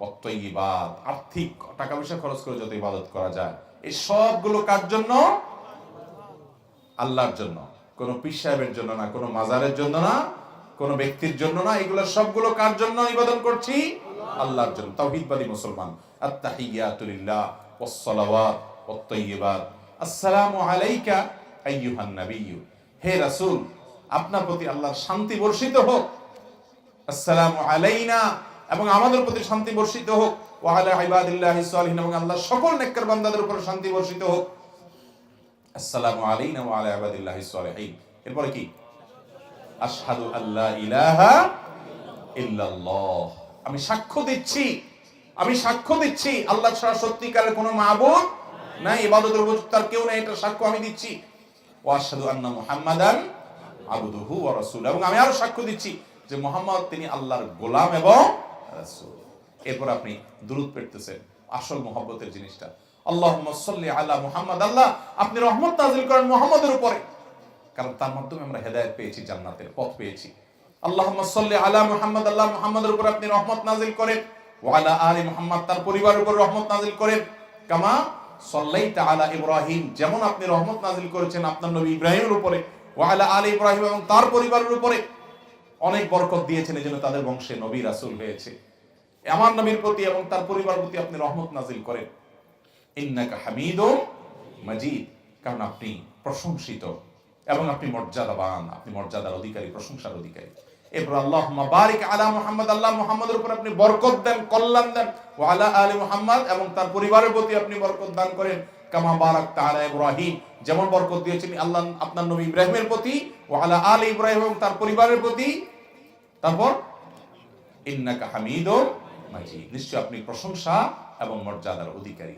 ওয়াত-তাইয়্যিবাত, আর্থিক টাকা পয়সা খরচ করে যত ইবাদত করা যায়, এই সবগুলো কার জন্য? আল্লাহর জন্য। কোন পীর সাহেবের জন্য না, কোন মাজারের জন্য না, কোন ব্যক্তির জন্য না, এগুলো সবগুলো কার জন্য নিবেদন করছি? আল্লাহর জন্য। তাওহীদবাদী মুসলমান। আত-তাহিয়াতু লিল্লাহ ওয়াস-সালাওয়াত ওয়াত-তাইয়্যিবাত। আসসালামু আলাইকা আইয়ুহান নাবিয়্যু, হে রাসূল আপনার প্রতি আল্লাহর শান্তি বর্ষিত হোক। আসসালামু আলাইনা, এবং আমাদের প্রতি শান্তি বর্ষিত হোক। ওয়া আলা ইবাদিল্লাহিস সালিহিন, এবং আল্লাহর সকল নেককার বান্দাদের উপর শান্তি বর্ষিত হোক। আসসালামু আলাইনা ওয়া আলা ইবাদিল্লাহিস সালিহিন। এরপরে কি? আশহাদু আল্লা ইলাহা ইল্লাল্লাহ, আমি সাক্ষ্য দিচ্ছি আল্লাহ ছাড়া সত্যিকারের কোনো মাবুদ নাই, ইবাদতের উপযুক্ত আর কেউ নাই, এটা সাক্ষ্য আমি দিচ্ছি। ওয়া আশহাদু আন্না মুহাম্মাদান আবদুহু ওয়া রাসূলুহু, এবং আমি আরো সাক্ষ্য দিচ্ছি যে মুহাম্মদ তিনি আল্লাহর গোলাম এবং রাসূল। এরপর আপনি দুরূদ পড়তেছেন, আসল মহব্বতের জিনিসটা। আল্লাহুম্মা সাল্লি আলা মুহাম্মাদ, আল্লাহ আপনি রহমত নাযিল করেন মুহাম্মদের উপরে, কারণ তার মাধ্যমে আমরা হেদায়েত পেয়েছি, জান্নাতের পথ পেয়েছি। আল্লাহুম্মা সাল্লি আলা মুহাম্মাদ, আল্লাহ মুহাম্মাদের উপর আপনি রহমত নাযিল করেন। ওয়া আলা আলি মুহাম্মাদ, তার পরিবারের উপর রহমত নাযিল করেন। কামা সাল্লাইতা আলা ইব্রাহিম, যেমন আপনি রহমত নাযিল করেছেন আপনার নবী ইব্রাহিমের উপরে। ওয়া আলা আলি ইব্রাহিম, এবং তার পরিবারের উপরে অনেক বরকত দিয়েছেন, এজন্য তাদের বংশে নবী রাসূল হয়েছে। আমার নবীর প্রতি এবং তার পরিবারের প্রতি আপনি রহমত নাযিল করেন। ইন্নাকা হামিদুম মাজিদ, কারণ আপনি প্রশংসিত এবং আপনি মর্যাদাবান, আপনি মর্যাদার অধিকারী, প্রশংসার অধিকারী। এরপর আল্লাহুম্মা বারিক আলা মুহাম্মাদ, আল্লাহ মুহাম্মাদের উপর আপনি বরকত দেন, কল্যাণ দেন। ওয়া আলা আলি মুহাম্মাদ, এবং তার পরিবারের প্রতি আপনি বরকত দান করেন। কামা বারাকতা আলা ইব্রাহিম, যেমন বরকত দিয়েছেন আল্লাহ আপনার নবী ইব্রাহিমের প্রতি। ওয়া আলা আলি ইব্রাহিম, এবং তার পরিবারের প্রতি। তারপর ইন্নাকা হামিদুম মাজিদ, নিশ্চয় আপনি প্রশংসা এবং মর্যাদার অধিকারী।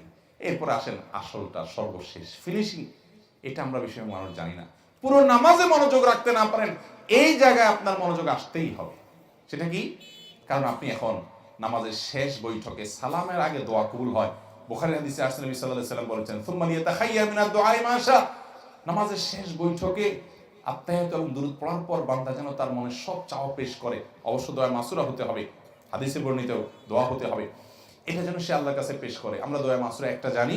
এরপর আসেন আসলটা, সর্বশেষ ফিনিশিং। এটা আমরা বিষয়ে মানুষ জানি না। পুরো নামাজে মনোযোগ রাখতে না পারেন, এই জায়গায় আপনার মনোযোগ আসতেই হবে। সেটা কি? কারণ আপনি এখন নামাজের শেষ বৈঠকে সালামের আগে দোয়া কবুল হয়। বুখারীর হাদিসে আসছে নবী সাল্লাল্লাহু আলাইহি ওয়াসাল্লাম বলেছেন, সুম্মা লিয়াতাখায়্যার মিনাদ দুআই মা শা, নামাজের শেষ বৈঠকে আত্তাহিয়াত এবং দুরূদ পড়ার পর বান্দা যেন তার মনে সব চাওয়া পেশ করে। অবশ্য দোয়া মাসুরা হতে হবে, হাদিসে বর্ণিত দোয়া হতে হবে, এটা যেন সে আল্লাহর কাছে পেশ করে। আমরা দোয়া মাসুরা একটা জানি,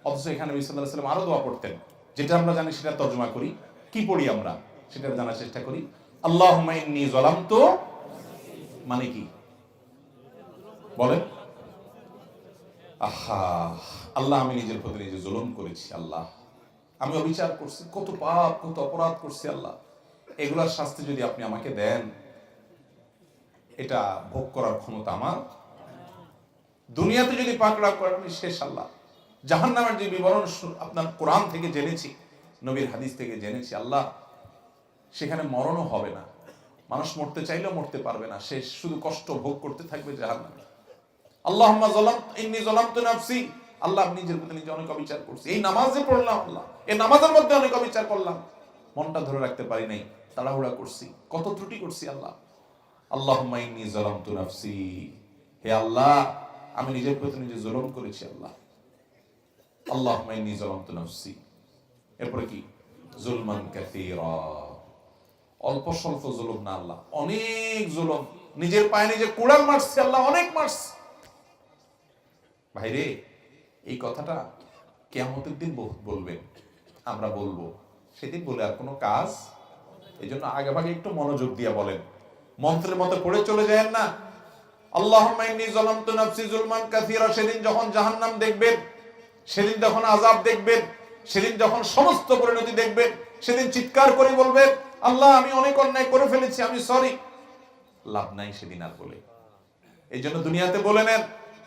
অথচ এখানে নবী সাল্লাল্লাহু আলাইহি ওয়াসাল্লাম আরো দোয়া পড়তেন। যেটা আমরা জানি সেটা তর্জমা করি, কি পড়ি আমরা সেটা জানার চেষ্টা করি। আল্লাহুম্মা ইন্নী যালামতু, মানে কি বলেন? আল্লাহ আমি নিজের প্রতি নিজে জুলুম করেছি, আল্লাহ আমি অবিচার করছি, কত পাপ কত অপরাধ করছি আল্লাহ, এগুলার শাস্তি যদি আপনি আমাকে দেন, এটা ভোগ করার ক্ষমতা আমার। দুনিয়াতে যদি পাকড়া করেন আমি শেষ আল্লাহ। জাহান্নামের যে বিবরণ আপনার কোরআন থেকে জেনেছি, নবীর হাদিস থেকে জেনেছি, আল্লাহ সেখানে মরণও হবে না, মানুষ মরতে চাইলেও মরতে পারবে না, সে শুধু কষ্ট ভোগ করতে থাকবে জাহান্নামে। আল্লাহুম্মা ইন্নী যালামতু নাফসি, আল্লাহ নিজের প্রতি নিজে অনেক অবিচার করছি। এই নামাজে পড়লাম আল্লাহ, এই নামাজের মধ্যে অনেক অবিচার করলাম, মনটা ধরে রাখতে পারি নাই, তাড়াহুড়া করছি, কত ত্রুটি করছি আল্লাহ। আল্লাহুম্মা ইন্নী যালামতু নাফসি, হে আল্লাহ আমি নিজের প্রতি নিজে জুলুম করেছি আল্লাহ। আল্লাহুম্মা ইন্নী যালামতু নাফসি, এরপরে কি? যুলমান কাসীরা, অল্প স্বল্প জুলুম না আল্লাহ, অনেক জুলুম, নিজের পায়ে নিজে কুড়াল মারছি আল্লাহ, অনেক মারছি। ভাইরে, এই কথাটা কিয়ামতের দিন বলবেন, আমরা বলবো, সেদিন বলে আর কোনো কাজ। এই জন্য আগে ভাগে একটু মনোযোগ দিয়ে বলেন, মন্ত্রের মতো পড়ে চলে যায় না। আল্লাহুম্মা ইন্নী যালামতু নাফসি যুলমান কাসীরা, সেদিন যখন জাহান্নাম দেখবেন, সেদিন যখন আযাব দেখবেন, সেদিন যখন সমস্ত পরিণতি দেখবেন, সেদিন চিৎকার করে বলবেন, আল্লাহ আমি অনেক অন্যায় করে ফেলেছি, আমি সরি। লাভ নাই সেদিন আর বলে। এই জন্য দুনিয়াতে বলে নেন,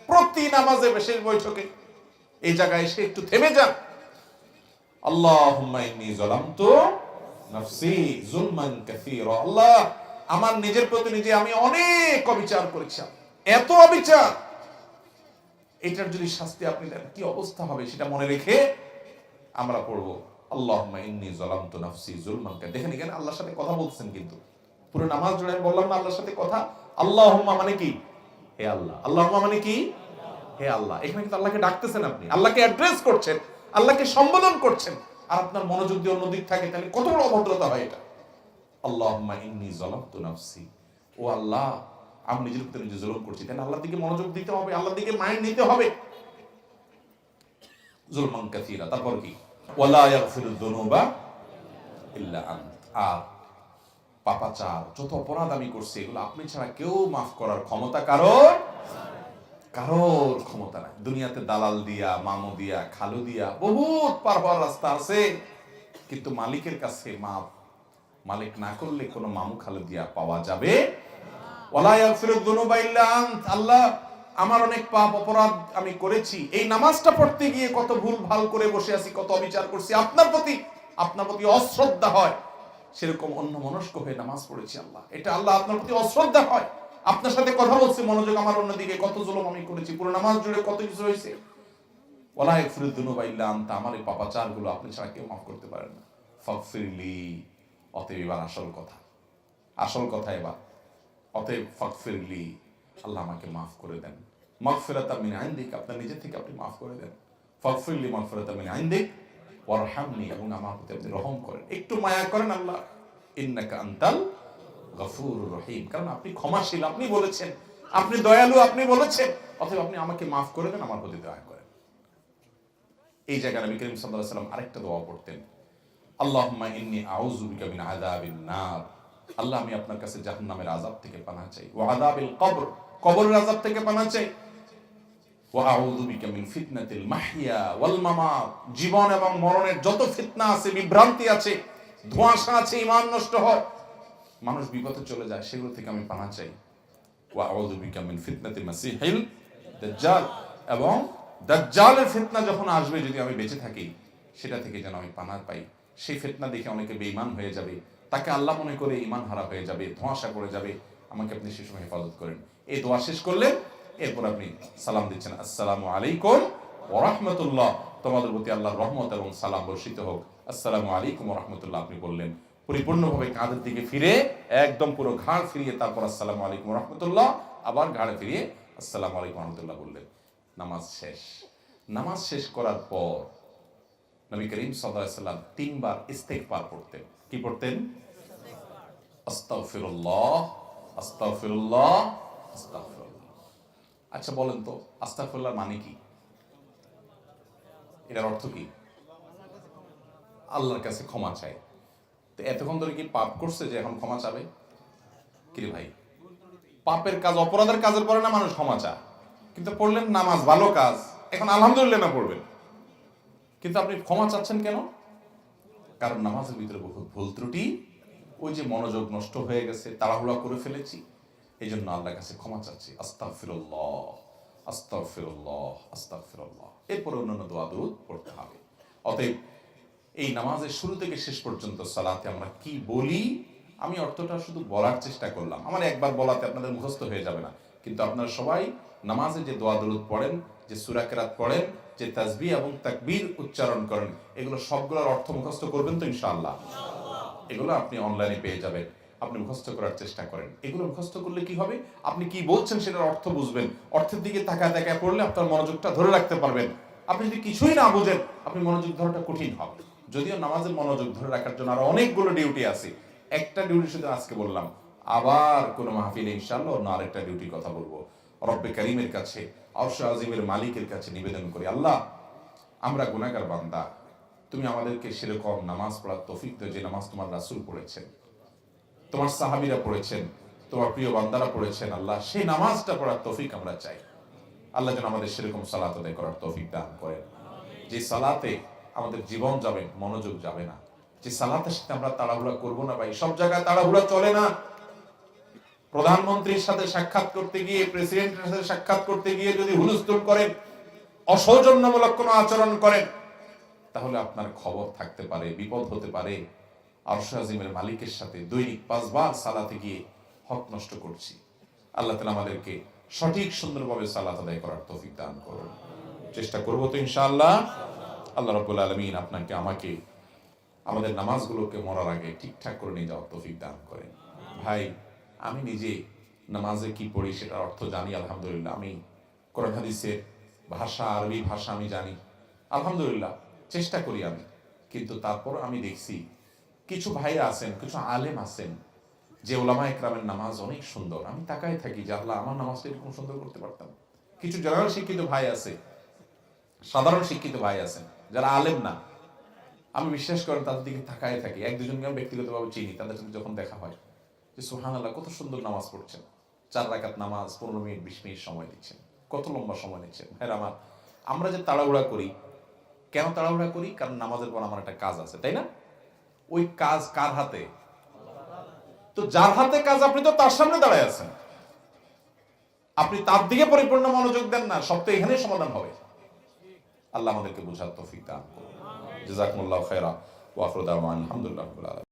প্রতি নামাজে শেষ বৈঠকে এই জায়গায় এসে একটু থেমে যান। আল্লাহুম্মা ইন্নী যালামতু নাফসি যুলমান কাসীরা, আল্লাহ আমার নিজের প্রতি নিজে আমি অনেক অবিচার করেছি, এত অবিচার, এটার যদি শাস্তি আপনি দেন কি অবস্থা হবে সেটা মনে রেখে আমরা পড়বো আল্লাহুম্মা ইন্নী যালামতু নাফসি যুলমান কাসীরা। দেখেন এখানে আল্লাহর সাথে কথা বলছেন, কিন্তু পুরো নামাজ জুড়ে বললাম না আল্লাহর সাথে কথা। আল্লাহুম্মা মানে কি? হে আল্লাহ। আল্লাহুম্মা মানে কি? হে আল্লাহ। এখানে কিন্তু আল্লাহকে ডাকতেছেন, আপনি আল্লাহকে অ্যাড্রেস করছেন, আল্লাহকে সম্বোধন করছেন, আর আপনার মনোযোগ দিয়ে অন্যদিক থাকে, তাহলে কত বড় অভদ্রতা হয় এটা। আল্লাহুম্মা ইন্নী যালামতু নাফসি, ও আল্লাহ আমি নিজের প্রতি নিজে জুলুম করছি। তাহলে আল্লাহর দিকে মনোযোগ দিতে হবে, আল্লাহর দিকে মাইন্ড নিতে হবে। যুলমান কাসীরা, তারপর কি? ওয়ালা ইয়াগফিরুয যুনুবা ইল্লা আনত, আর পাপাচার, যত অপরাধ আমি করছি, এগুলো আপনি ছাড়া কেউ মাফ করার ক্ষমতা কারোর ক্ষমতা নাই। দুনিয়াতে দালাল দিয়া, মামু দিয়া, খালু দিয়া বহুত পার হওয়ার রাস্তা আছে, কিন্তু মালিকের কাছে মাফ মালিক না করলে কোনো মামু খালু দিয়া পাওয়া যাবে। ওয়ালা ইয়াগফিরুয যুনুবা ইল্লা আনত। আল্লাহ, আমার অনেক পাপ অপরাধ আমি করেছি, এই নামাজটা পড়তে গিয়ে কত ভুল ভাল করে বসে আছি, কত অবিচার করছি, আপনার প্রতি অশ্রদ্ধা হয়, সেরকম অন্য মনস্ক হয়ে নামাজ পড়েছি আল্লাহ, এটা আল্লাহ আপনার প্রতি অশ্রদ্ধা হয়। আপনার সাথে কথা বলছি, মনোযোগ আমার অন্যদিকে, কত জুলুম আমি করেছি, পুরো নামাজ জুড়ে কত কিছু হয়েছে। ওয়ালা ইয়াগফিরুয যুনুবা ইল্লা আনতা, আমার এই পাপাচার গুলো আপনি ছাড়া কেউ মাফ করতে পারেন না। ফাগফিরলি, অতএব এবার আসল কথা এবার, অতএব ফাগফিরলি, আল্লাহ আমাকে মাফ করে দেন। মাগফিরাতাম মিন ইনদিক, আপনার নিজে থেকে আপনি মাফ করে দেন। ফাগফিরলি মাগফিরাতাম মিন ইনদিক ওয়ারহামনি, এবং আমার প্রতি আপনি রহম করেন, একটু মায়া করেন আল্লাহ। ইন্নাকা আনতাল গফুরুর রহিম, কারণ আপনি ক্ষমাশীল, আপনি বলেছেন, আপনি দয়ালু, আপনি বলেছেন, অতএব আপনি আমাকে মাফ করে দেন, আমার প্রতি দয়া করেন। এই জায়গায় নবী করিম সাল্লাল্লাহু আলাইহি ওয়াসাল্লাম আরেকটা দোয়া পড়তেন, আল্লাহুম্মা ইন্নী আউযু বিকা মিন আযাবিন নার, আল্লাহ আমি আপনার কাছে জাহান্নামের আযাব থেকে পানাহ চাই, ওয়া আযাবিল কবর, কবরের আযাব থেকে পানাহ চাই, ওয়া আউযু বিকা মিন ফিতনাতিল মাহইয়া ওয়াল মামাত, জীবন এবং মরণের যত ফিতনা আছে, বিভ্রান্তি আছে, ধোঁয়াশা আছে, ঈমান নষ্ট হয়, মানুষ বিপদে চলে যায়, সেগুলো থেকে আমি পানাহ চাই। ওয়া আউযু বিকা মিন ফিতনাতিল মাসিহিল দাজ্জাল, এবং দাজ্জালের ফিতনা যখন আসবে, যদি আমি বেঁচে থাকি, সেটা থেকে যেন আমি পানাহ পাই। সেই ফিতনা দেখে অনেকে বেঈমান হয়ে যাবে, তাকে আল্লাহ মনে করে ঈমান হারা হয়ে যাবে, ধোঁয়াশা পড়ে যাবে, আমাকে আপনি সে সময় হেফাজত করেন। এই দোয়া শেষ করলে এরপর আপনি সালাম দিচ্ছেন, আসসালামু আলাইকুম ওয়া রাহমাতুল্লাহ, তোমাদের প্রতি আল্লাহর রহমত এবং সালাম বর্ষিত হোক, আসসালামু আলাইকুম ওয়া রাহমাতুল্লাহ আপনি বললেন, পরিপূর্ণভাবে কাঁধের দিকে ফিরে, একদম পুরো ঘাড় ফিরিয়ে, তারপর আসসালামু আলাইকুম ওয়া রাহমাতুল্লাহ, আবার ঘাড়ে ফিরিয়ে আসসালামু আলাইকুম ওয়া রাহমাতুল্লাহ বললেন। নামাজ শেষ। নামাজ শেষ করার পর নবী করিম সাল্লাল্লাহু আলাইহি ওয়াসাল্লাম 3 বার ইস্তেগফার পড়তেন। কি পড়তেন? আস্তাগফিরুল্লাহ, আস্তাগফিরুল্লাহ, আস্তাগফিরুল্লাহ। আচ্ছা বলেন তো, আস্তাগফিরুল্লাহ মানে কি? এটার অর্থ কি? আল্লাহর কাছে ক্ষমা চাই। তো এতক্ষণ ধরে কি পাপ করছে যে এখন ক্ষমা চাবে? কি রে ভাই, পাপের কাজ, অপরাধের কাজের পরে না মানুষ ক্ষমা চায়, কিন্তু পড়লেন নামাজ, ভালো কাজ, এখন আলহামদুলিল্লাহ না পড়বেন, কিন্তু আপনি ক্ষমা চাচ্ছেন কেন? কারণ নামাজের ভিতরে বহুত ভুল ত্রুটি, ওই যে মনোযোগ নষ্ট হয়ে গেছে, তাড়াহুড়া করে ফেলেছি, এই জন্য আল্লাহর কাছে ক্ষমা চাচ্ছি, আস্তাগফিরুল্লাহ, আস্তাগফিরুল্লাহ, আস্তাগফিরুল্লাহ। এরপরে অন্যান্য দোয়া দরুদ পড়তে হবে। অতএব এই নামাজের শুরু থেকে শেষ পর্যন্ত সালাতে আমরা কি বলি, আমি অর্থটা শুধু বলার চেষ্টা করলাম, আমার একবার বলাতে আপনাদের মুখস্থ হয়ে যাবে না, কিন্তু আপনারা সবাই নামাজে যে দোয়া দরুদ পড়েন, যে সূরা কেরাত পড়েন, যে তাসবিহ এবং তাকবীর উচ্চারণ করেন, এগুলো সবগুলোর অর্থ মুখস্থ করবেন তো ইনশাআল্লাহ? এগুলো আপনি অনলাইনে পেয়ে যাবেন, আপনি মুখস্থ করার চেষ্টা করেন। এগুলো মুখস্থ করলে কি হবে, আপনি কি বলছেন সেটার অর্থ বুঝবেন, অর্থের দিকে তাকায় তাকায় পড়লে আপনার মনোযোগটা ধরে রাখতে পারবেন। আপনি যদি কিছুই না বুঝেন, আপনি মনোযোগ ধরাটা কঠিন হবে। যদিও নামাজের মনোযোগ ধরে রাখার জন্য আরো অনেকগুলো ডিউটি আছে, একটা ডিউটি শুধু আজকে বললাম, আবার কোন মাহফিলে ইনশাআল্লাহ অন্য আরেকটা ডিউটির কথা বলবো। রব্বে কারীমের কাছে, আরশ আজিমের মালিকের কাছে নিবেদন করি, আল্লাহ আমরা গুনাহগার বান্দা, তুমি আমাদেরকে সেরকম নামাজ পড়ার তৌফিক দাও যে নামাজ তোমার রাসূল পড়েছেন, তোমার সাহাবীরা পড়েছেন, তোমার প্রিয় বান্দারা পড়েছেন, আল্লাহ সেই নামাজটা পড়ার তৌফিক আমরা চাই। আল্লাহ যেন আমাদের সেরকম সালাত আদায় করার তৌফিক দান করেন, যে সালাতে আমাদের জীবন যাবে, মনোযোগ যাবে না, যে সালাতের সাথে আমরা তাড়াহুড়া করব না। ভাই, সব জায়গায় তাড়াহুড়া চলে না। প্রধানমন্ত্রীর সাথে সাক্ষাৎ করতে গিয়ে, প্রেসিডেন্টের সাথে সাক্ষাৎ করতে গিয়ে যদি হুলস্থুল করেন, অসৌজন্যমূলক কোনো আচরণ করেন, তাহলে আপনার খবর থাকতে পারে, বিপদ হতে পারে। আরশ আজিমের মালিকের সাথে দৈনিক 5 বার সালাতে গিয়ে হক নষ্ট করছি। আল্লাহ তাআলা আমাদেরকে সঠিক সুন্দরভাবে সালাত আদায় করার তৌফিক দান করুন। চেষ্টা করব তো ইনশাআল্লাহ। আল্লাহ রাব্বুল আলামিন আপনাকে আমাকে আমাদের নামাজগুলোকে মরার আগে ঠিকঠাক করে নিয়ে যাওয়ার তৌফিক দান করেন। ভাই, আমি নিজে নামাজে কি পড়ি সেটার অর্থ জানি আলহামদুলিল্লাহ। আমি কোরআন হাদিসের ভাষা, আরবি ভাষা আমি জানি আলহামদুলিল্লাহ, চেষ্টা করি আমি। কিন্তু তারপর আমি দেখছি কিছু ভাইরা আছেন, কিছু আলেম আছেন, যে ওলামা একরামের নামাজ অনেক সুন্দর, আমি তাকায় থাকি যে আল্লাহ আমার নামাজটা এরকম সুন্দর করতে পারতাম। কিছু জেনারেল শিক্ষিত ভাই আছে, সাধারণ শিক্ষিত ভাই আছেন যারা আলেম না, আমি বিশ্বাস করেন তাদের দিকে তাকায় থাকি, এক দুজনকে আমি ব্যক্তিগতভাবে চিনি, তাদের সাথে যখন দেখা হয় যে সুবহানাল্লাহ কত সুন্দর নামাজ পড়ছেন, 4 রাকাত নামাজ 15 মিনিট 20 মিনিট সময় দিচ্ছেন, কত লম্বা সময় নিচ্ছেন। হ্যাঁ আমার, আমরা যে তাড়াহুড়া করি, কেন তাড়াহুড়া করি? কারণ নামাজের পর আমার একটা কাজ আছে, তাই না? ওই কাজ কার হাতে? তো যার হাতে কাজ আপনি তো তার সামনে দাঁড়ায় আছেন, আপনি তার দিকে পরিপূর্ণ মনোযোগ দেন না, সব তো এখানেই সমাধান হবে। আল্লাহ আমাদেরকে বোঝার তৌফিক দান করুন। জাযাকুমুল্লাহু খায়রা ওয়া আখিরু দাওয়ানা আলহামদুলিল্লাহি রাব্বিল আলামিন।